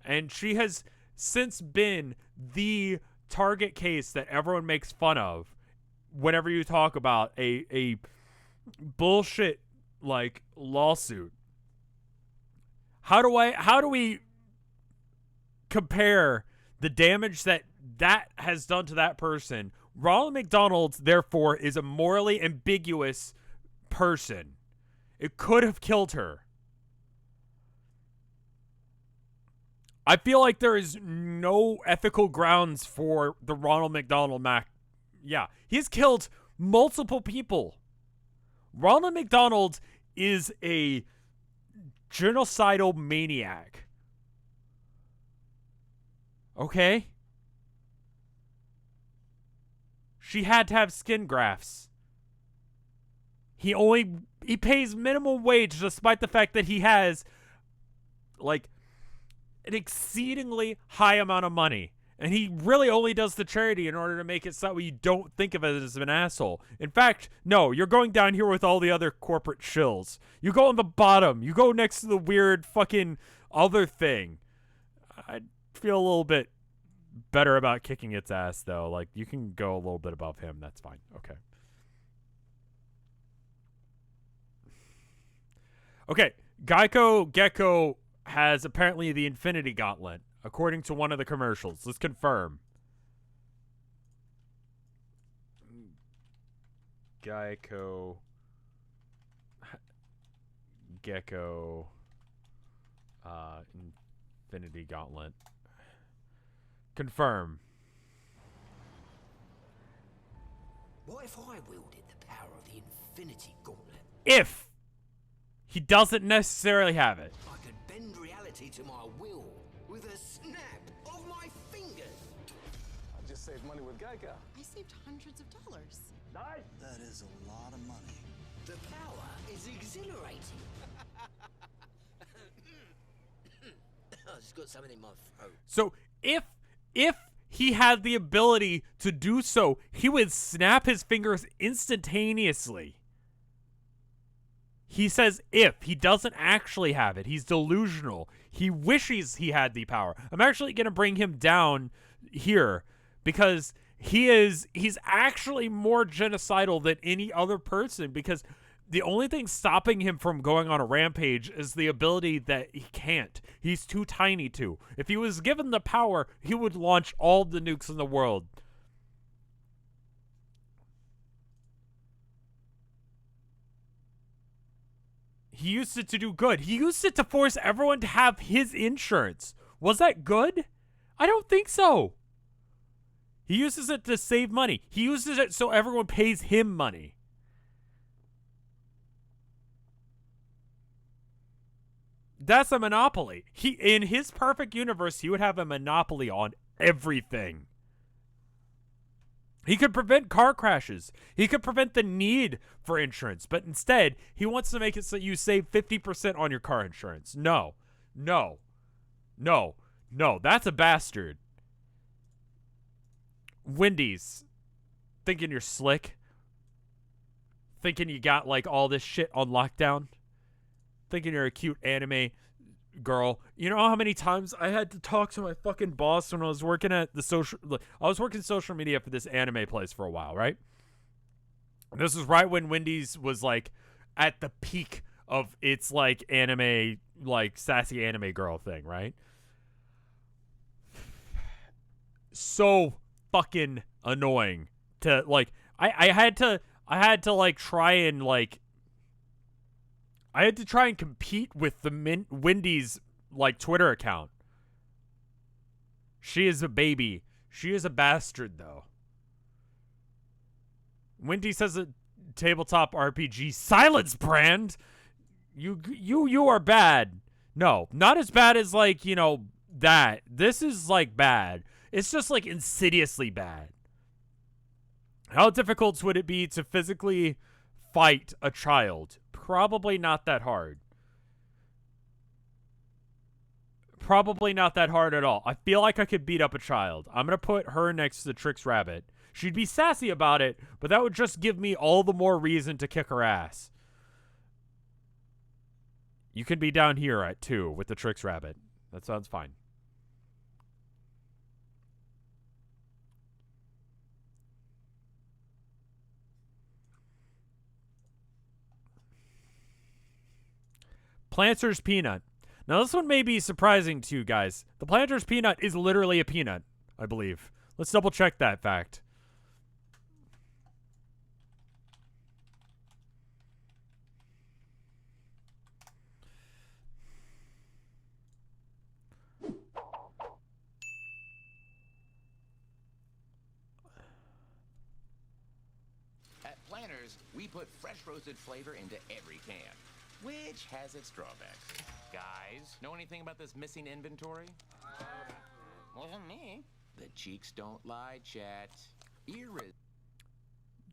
And she has since been the target case that everyone makes fun of whenever you talk about a bullshit, like, lawsuit. How do we compare the damage that has done to that person? Ronald McDonald, therefore, is a morally ambiguous person. It could have killed her. I feel like there is no ethical grounds for the Ronald McDonald Yeah, he's killed multiple people. Ronald McDonald is a genocidal maniac. Okay? She had to have skin grafts. He pays minimum wage despite the fact that he has, like, an exceedingly high amount of money. And he really only does the charity in order to make it so you don't think of it as an asshole. In fact, no, you're going down here with all the other corporate shills. You go on the bottom. You go next to the weird fucking other thing. I feel a little bit better about kicking its ass, though. Like, you can go a little bit above him. That's fine. Okay. Okay. Gecko has apparently the Infinity Gauntlet, according to one of the commercials. Let's confirm. Gecko Infinity Gauntlet. Confirm. What if I wielded the power of the Infinity Gauntlet? If he doesn't necessarily have it. I could bend reality to my will with a snap of my fingers. I just saved money with Geico. I saved hundreds of dollars. Nice. That is a lot of money. The power is exhilarating. I just got something in my throat. So if he had the ability to do so, he would snap his fingers instantaneously. He says if. He doesn't actually have it. He's delusional. He wishes he had the power. I'm actually going to bring him down here because he's actually more genocidal than any other person, because the only thing stopping him from going on a rampage is the ability that he can't. He's too tiny to. If he was given the power, he would launch all the nukes in the world. He used it to do good. He used it to force everyone to have his insurance. Was that good? I don't think so. He uses it to save money. He uses it so everyone pays him money. That's a monopoly. In his perfect universe, he would have a monopoly on everything. He could prevent car crashes. He could prevent the need for insurance. But instead, he wants to make it so you save 50% on your car insurance. No. No. No. No. That's a bastard. Wendy's. Thinking you're slick. thinking you got like all this shit on lockdown, thinking you're a cute anime girl. You know how many times I had to talk to my fucking boss when I was working at the I was working social media for this anime place for a while, right? This was right when Wendy's was like at the peak of its like anime, like sassy anime girl thing, right? So fucking annoying to like. I had to like try and like. I had to try and compete with the Wendy's like Twitter account. She is a baby. She is a bastard though. Wendy's has a tabletop RPG silence brand. You are bad. No, not as bad as like, you know, that. This is like bad. It's just like insidiously bad. How difficult would it be to physically fight a child? Probably not that hard. Probably not that hard at all. I feel like I could beat up a child. I'm going to put her next to Trix Rabbit. She'd be sassy about it, but that would just give me all the more reason to kick her ass. You can be down here at 2 with the Trix Rabbit. That sounds fine. Planters Peanut. Now, this one may be surprising to you guys. The Planters Peanut is literally a peanut, I believe. Let's double check that fact. At Planters, we put fresh roasted flavor into every can, which has its drawbacks. Guys, know anything about this missing inventory? Wasn't me. The cheeks don't lie, chat.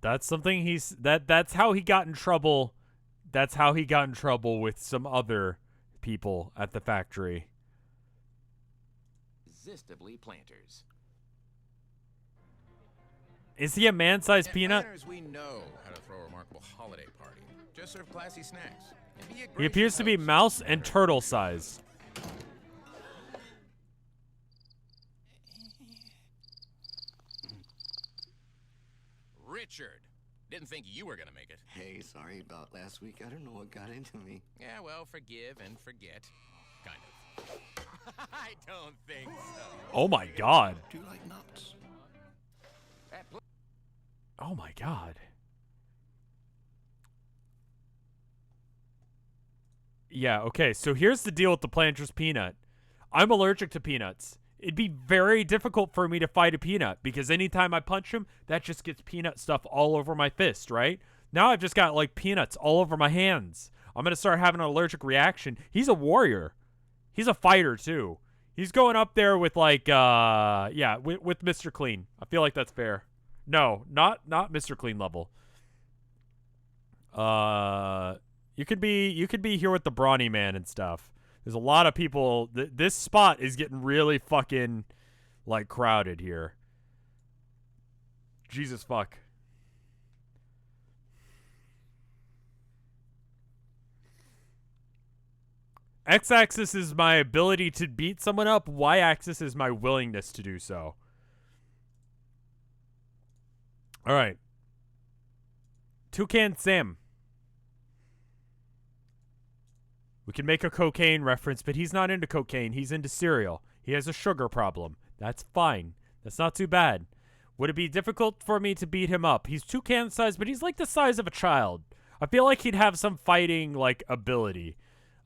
That's something that's how he got in trouble. That's how he got in trouble with some other people at the factory. Irresistibly Planters. Is he a man-sized peanut? Planters, we know how to throw a remarkable holiday party. Just serve classy snacks. He appears to be mouse and turtle size. Richard, didn't think you were gonna make it. Hey, sorry about last week. I don't know what got into me. Yeah, well, forgive and forget. Kind of. I don't think so. Oh my god. Do you like nuts? Oh my god. Yeah, okay, so here's the deal with the Planters Peanut. I'm allergic to peanuts. It'd be very difficult for me to fight a peanut because anytime I punch him, that just gets peanut stuff all over my fist, right? Now I've just got, like, peanuts all over my hands. I'm going to start having an allergic reaction. He's a warrior. He's a fighter, too. He's going up there with, like, yeah, with Mr. Clean. I feel like that's fair. No, not Mr. Clean level. You could be here with the Brawny man and stuff. There's a lot of people. This spot is getting really fucking like crowded here. Jesus fuck. X-axis is my ability to beat someone up. Y-axis is my willingness to do so. All right. Toucan Sam. We can make a cocaine reference, but he's not into cocaine. He's into cereal. He has a sugar problem. That's fine. That's not too bad. Would it be difficult for me to beat him up? He's toucan sized, but he's like the size of a child. I feel like he'd have some fighting like ability.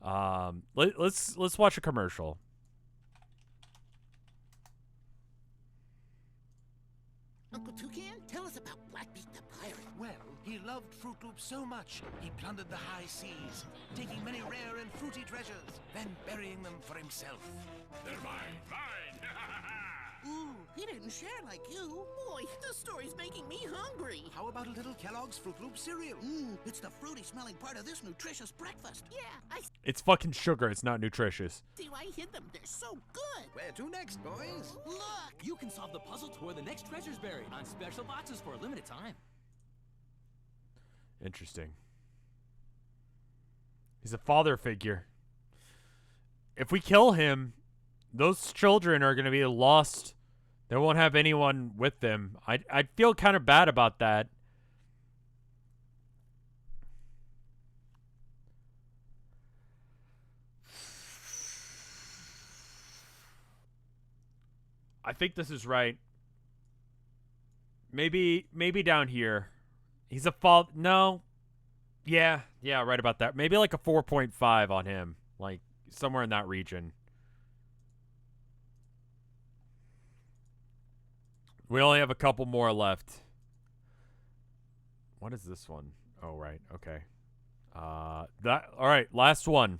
Let's watch a commercial. Uncle Toucan, tell us about Blackbeak the pirate. Well, he loved Fruit Loops so much, he plundered the high seas, taking many rare and fruity treasures, then burying them for himself. They're mine. Ooh, he didn't share like you. Boy, this story's making me hungry. How about a little Kellogg's Fruit Loop cereal? It's the fruity-smelling part of this nutritious breakfast. Yeah, It's fucking sugar. It's not nutritious. see why I hid them. They're so good. Where to next, boys? Look! You can solve the puzzle to where the next treasure's buried on special boxes for a limited time. Interesting. He's a father figure. If we kill him, those children are going to be lost. They won't have anyone with them. I'd feel kind of bad about that. I think this is right. Maybe down here. He's a father. No. Yeah, right about that. Maybe like a 4.5 on him. Like somewhere in that region. We only have a couple more left. What is this one? Oh, right. Okay. All right, last one.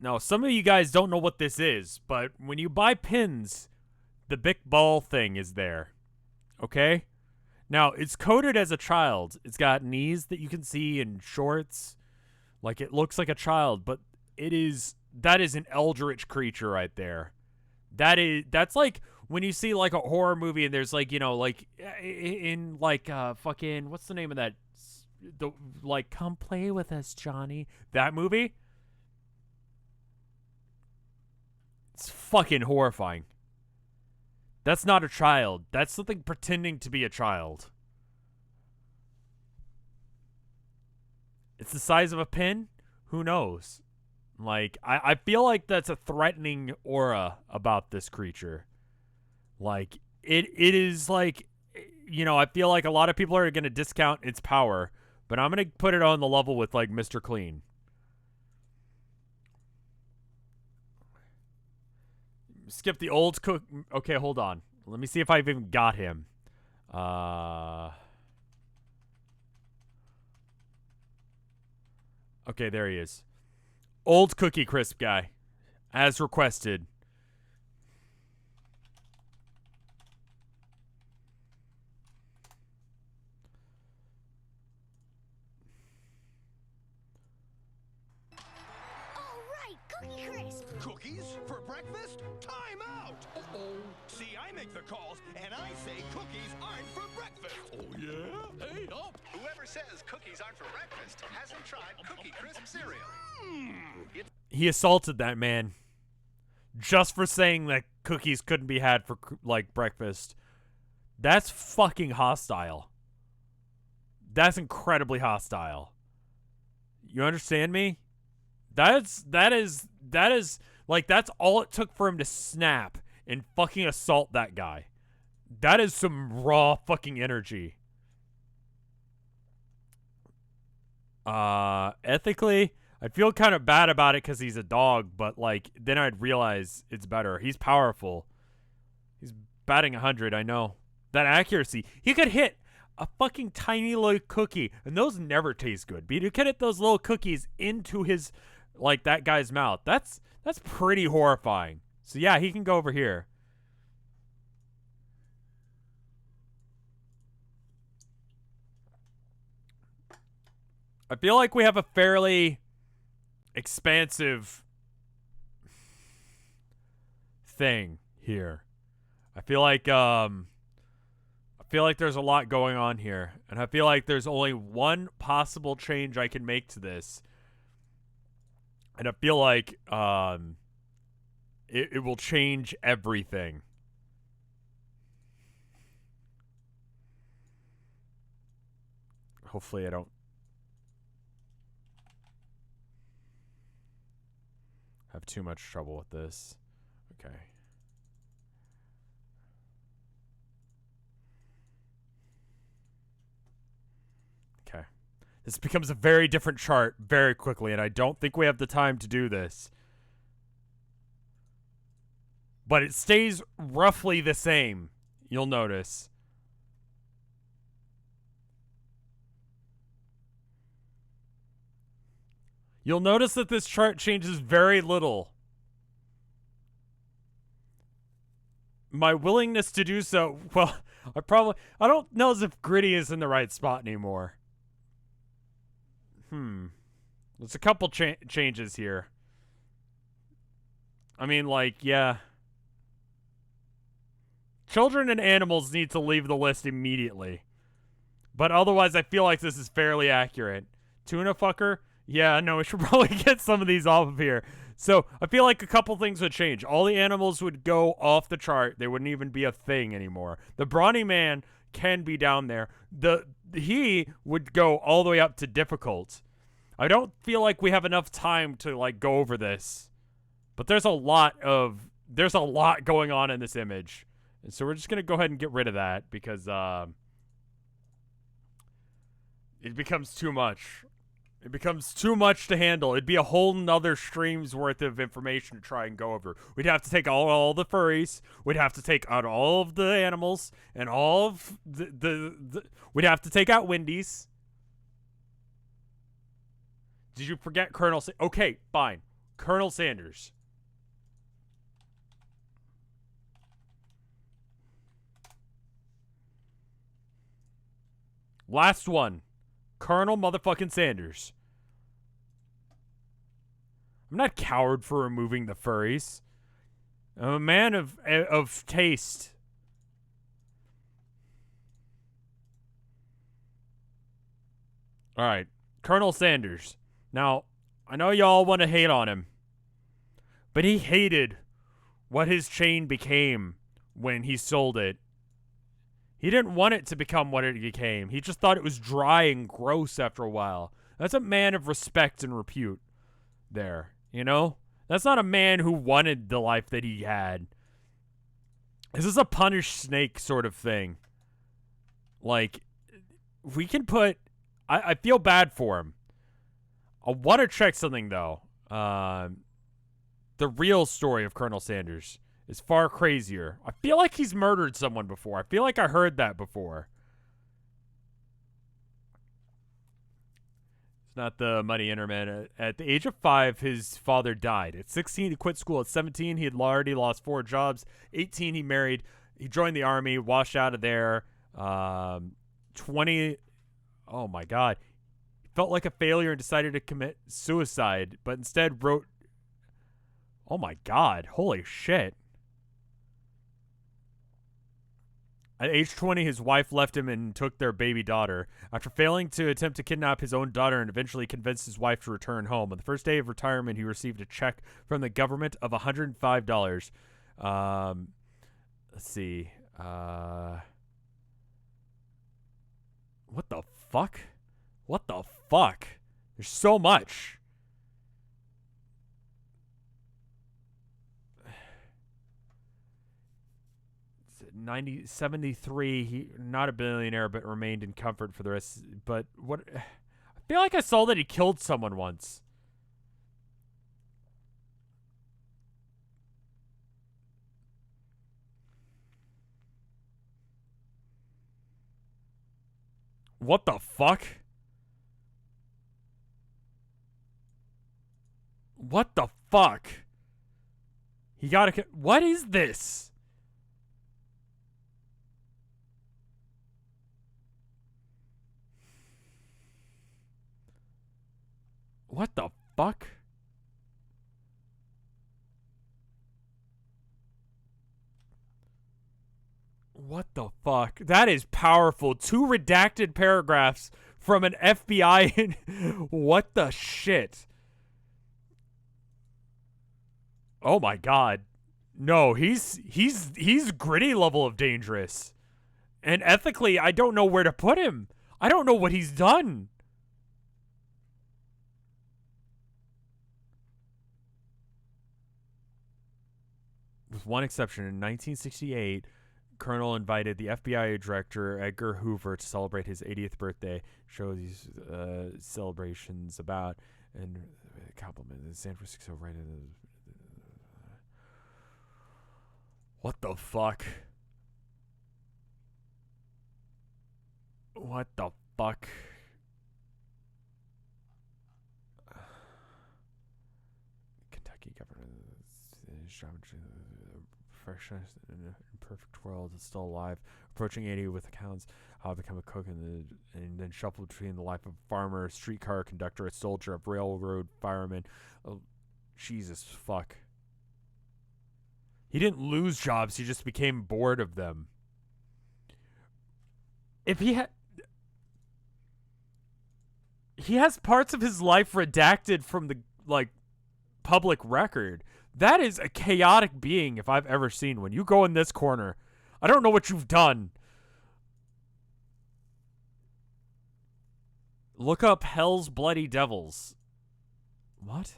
Now, some of you guys don't know what this is, but when you buy pins, the big ball thing is there. Okay? Now, it's coded as a child. It's got knees that you can see and shorts. Like, it looks like a child, but that is an eldritch creature right there. That's like when you see like a horror movie and there's like, you know, like in like fucking, what's the name of that? Like, Come Play With Us, Johnny. That movie? It's fucking horrifying. That's not a child. That's something pretending to be a child. It's the size of a pin? Who knows? Like, I feel like that's a threatening aura about this creature. Like, it is like, you know, I feel like a lot of people are going to discount its power, but I'm going to put it on the level with, like, Mr. Clean. Skip the old cook. Okay, hold on. Let me see if I've even got him. Okay, there he is. Old Cookie Crisp guy. As requested. All right, Cookie Crisp. Cookies for breakfast? Time out! Uh-oh. See, I make the calls, and I say cookies aren't for breakfast. Oh, yeah? Hey, up! Whoever says cookies aren't for breakfast hasn't tried Cookie Crisp cereal. He assaulted that man just for saying that cookies couldn't be had for, like, breakfast. That's fucking hostile. That's incredibly hostile. You understand me? That is like, that's all it took for him to snap and fucking assault that guy. That is some raw fucking energy. Ethically, I'd feel kind of bad about it because he's a dog, but, like, then I'd realize it's better. He's powerful. He's batting 100, I know. That accuracy. He could hit a fucking tiny little cookie, and those never taste good. But you could hit those little cookies into his, like, that guy's mouth. That's pretty horrifying. So, yeah, he can go over here. I feel like we have a fairly expansive thing here. I feel like there's a lot going on here, and I feel like there's only one possible change I can make to this. And I feel like it will change everything. Hopefully I don't have too much trouble with this. Okay. Okay. This becomes a very different chart very quickly, and I don't think we have the time to do this. But it stays roughly the same, you'll notice. You'll notice that this chart changes very little. My willingness to do so, well, I don't know as if Gritty is in the right spot anymore. There's a couple changes here. I mean, like, yeah. Children and animals need to leave the list immediately. But otherwise, I feel like this is fairly accurate. Tuna fucker? Yeah, no, we should probably get some of these off of here. So I feel like a couple things would change. All the animals would go off the chart. They wouldn't even be a thing anymore. The Brawny man can be down there. He would go all the way up to difficult. I don't feel like we have enough time to like go over this. But there's a lot going on in this image. And so we're just going to go ahead and get rid of that because it becomes too much. It becomes too much to handle. It'd be a whole nother stream's worth of information to try and go over. We'd have to take all the furries. We'd have to take out all of the animals and all of we'd have to take out Wendy's. Did you forget Colonel okay, fine. Colonel Sanders. Last one. Colonel motherfucking Sanders. I'm not a coward for removing the furries. I'm a man of taste. All right. Colonel Sanders. Now, I know y'all want to hate on him, but he hated what his chain became when he sold it. He didn't want it to become what it became. He just thought it was dry and gross after a while. That's a man of respect and repute there, you know? That's not a man who wanted the life that he had. This is a punished snake sort of thing. Like, we can put... I feel bad for him. I want to check something, though. The real story of Colonel Sanders is far crazier. I feel like he's murdered someone before. I feel like I heard that before. It's not the money interman. At the age of 5, his father died. At 16, he quit school. At 17, he had already lost 4 jobs. 18, he married. He joined the army, washed out of there. 20, oh my God. He felt like a failure and decided to commit suicide, but instead wrote, oh my God, holy shit. At age 20, his wife left him and took their baby daughter. After failing to attempt to kidnap his own daughter and eventually convinced his wife to return home. On the first day of retirement, he received a check from the government of $105. Let's see. What the fuck? What the fuck? There's so much. 73, he not a billionaire, but remained in comfort for the rest. But what? I feel like I saw that he killed someone once. What the fuck? What the fuck? He got a... What is this? What the fuck? What the fuck? That is powerful. 2 redacted paragraphs from an FBI. What the shit? Oh my God. No, he's gritty level of dangerous. And ethically, I don't know where to put him. I don't know what he's done. With one exception, in 1968, Colonel invited the FBI director Edgar Hoover to celebrate his 80th birthday. Show these celebrations about and compliment San Francisco right in the... What the fuck? What the fuck? Kentucky governor, freshness in a perfect world is still alive, approaching 80 with accounts how I become a cook and then shuffle between the life of a farmer, a streetcar conductor, a soldier, a railroad fireman. Oh, Jesus fuck. He didn't lose jobs, he just became bored of them. If he had... He has parts of his life redacted from the, like, public record. That is a chaotic being if I've ever seen one. You go in this corner. I don't know what you've done. Look up Hell's Bloody Devils. What?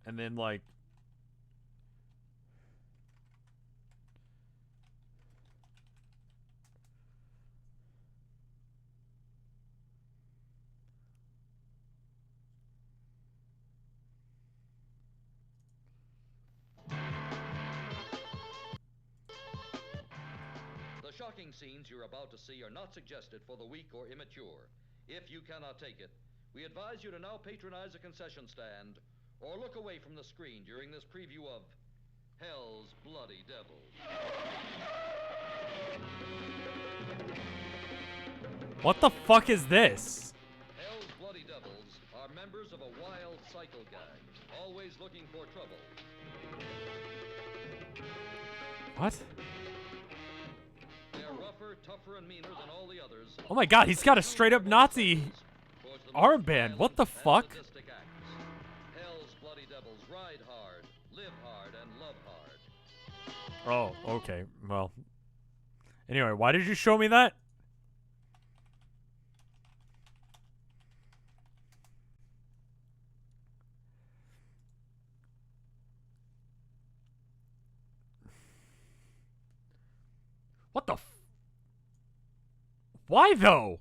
And then, like, The shocking scenes you're about to see are not suggested for the weak or immature. If you cannot take it, we advise you to now patronize a concession stand or look away from the screen during this preview of Hell's Bloody Devils. what the fuck is this? Hell's Bloody Devils are members of a wild cycle gang, always looking for trouble. What? They're rougher, tougher, and meaner than all the others. Oh my god, he's got a straight up Nazi armband. What the fuck? Hell's Bloody Devils ride hard, live hard, and love hard. Oh, okay. Well. Anyway, why did you show me that? What the Why though?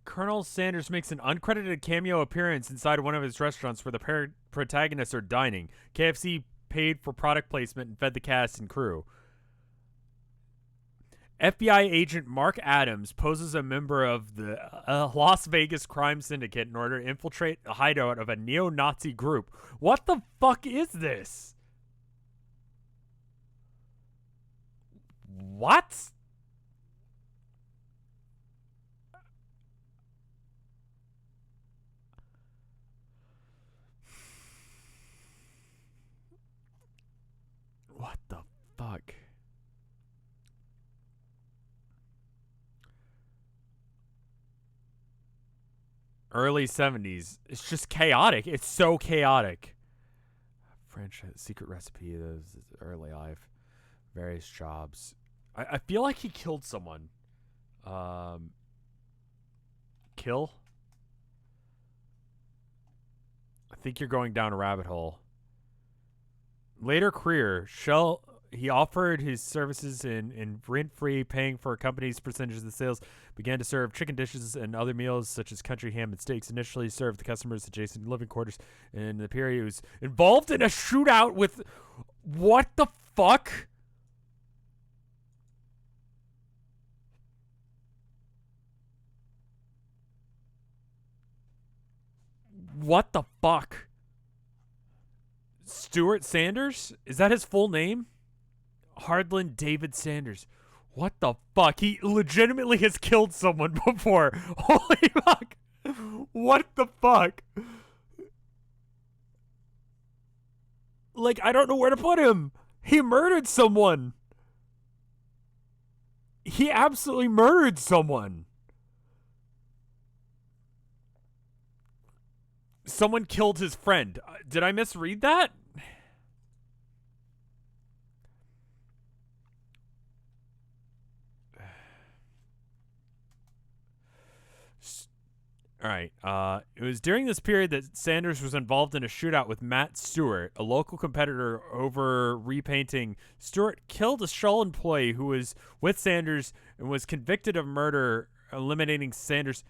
Colonel Sanders makes an uncredited cameo appearance inside one of his restaurants where the protagonists are dining. KFC paid for product placement and fed the cast and crew. FBI agent Mark Adams poses a member of the Las Vegas crime syndicate in order to infiltrate a hideout of a neo-Nazi group. What the fuck is this? What? What the fuck? Early 70s. It's just chaotic. It's so chaotic. French secret recipe. This is early life. Various jobs. I feel like he killed someone. Kill? I think you're going down a rabbit hole. Later career, he offered his services in rent-free, paying for a company's percentage of the sales, began to serve chicken dishes and other meals such as country ham and steaks, initially served the customers adjacent living quarters. In the period, he was involved in a shootout with... What the fuck? What the fuck? Stuart Sanders? Is that his full name? Hardland David Sanders. What the fuck? He legitimately has killed someone before. Holy fuck. What the fuck? Like, I don't know where to put him. He murdered someone. He absolutely murdered someone. Someone killed his friend. Did I misread that? All right. It was during this period that Sanders was involved in a shootout with Matt Stewart, a local competitor, over repainting. Stewart killed a Shaw employee who was with Sanders and was convicted of murder, eliminating Sanders.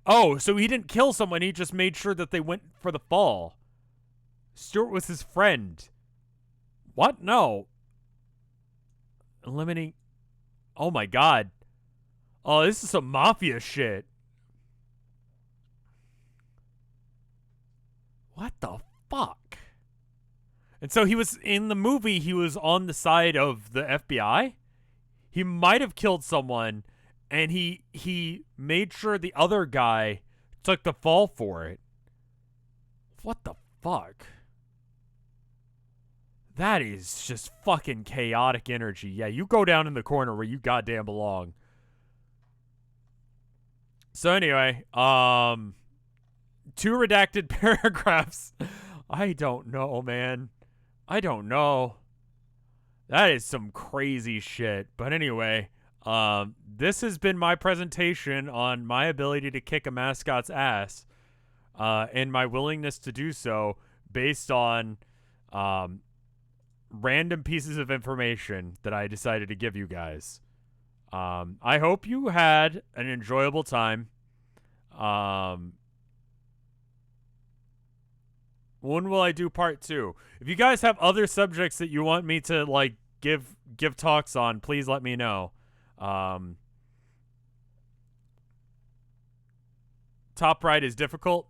Oh, so he didn't kill someone. He just made sure that they went for the fall. Stewart was his friend. What? No. Eliminating. Oh, my God. Oh, this is some mafia shit. What the fuck? And so he was in the movie, he was on the side of the FBI. He might have killed someone, and he made sure the other guy took the fall for it. What the fuck? That is just fucking chaotic energy. Yeah, you go down in the corner where you goddamn belong. So anyway, 2 redacted paragraphs. I don't know, man. I don't know. That is some crazy shit. But anyway, this has been my presentation on my ability to kick a mascot's ass, and my willingness to do so based on random pieces of information that I decided to give you guys. I hope you had an enjoyable time. When will I do part 2? If you guys have other subjects that you want me to like give talks on, please let me know. Top right is difficult.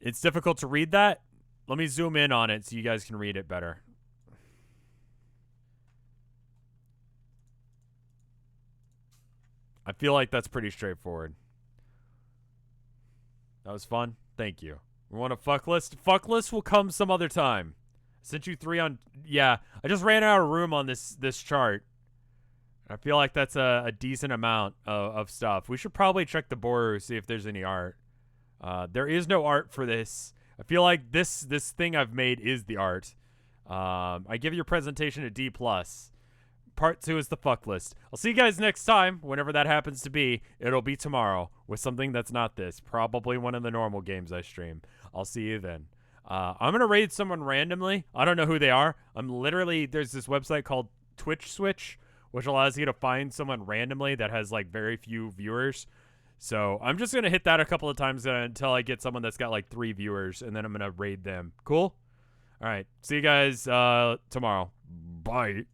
It's difficult to read that. Let me zoom in on it so you guys can read it better. I feel like that's pretty straightforward. That was fun. Thank you. We want a fuck list? Fuck list will come some other time. Sent you 3 on... Yeah, I just ran out of room on this chart. I feel like that's a decent amount of stuff. We should probably check the border, see if there's any art. There is no art for this. I feel like this thing I've made is the art. I give your presentation a D+. Part 2 is the fuck list. I'll see you guys next time, whenever that happens to be. It'll be tomorrow with something that's not this. Probably one of the normal games I stream. I'll see you then. I'm going to raid someone randomly. I don't know who they are. There's this website called Twitch Switch, which allows you to find someone randomly that has like very few viewers. So I'm just going to hit that a couple of times until I get someone that's got like 3 viewers, and then I'm going to raid them. Cool? All right. See you guys tomorrow. Bye.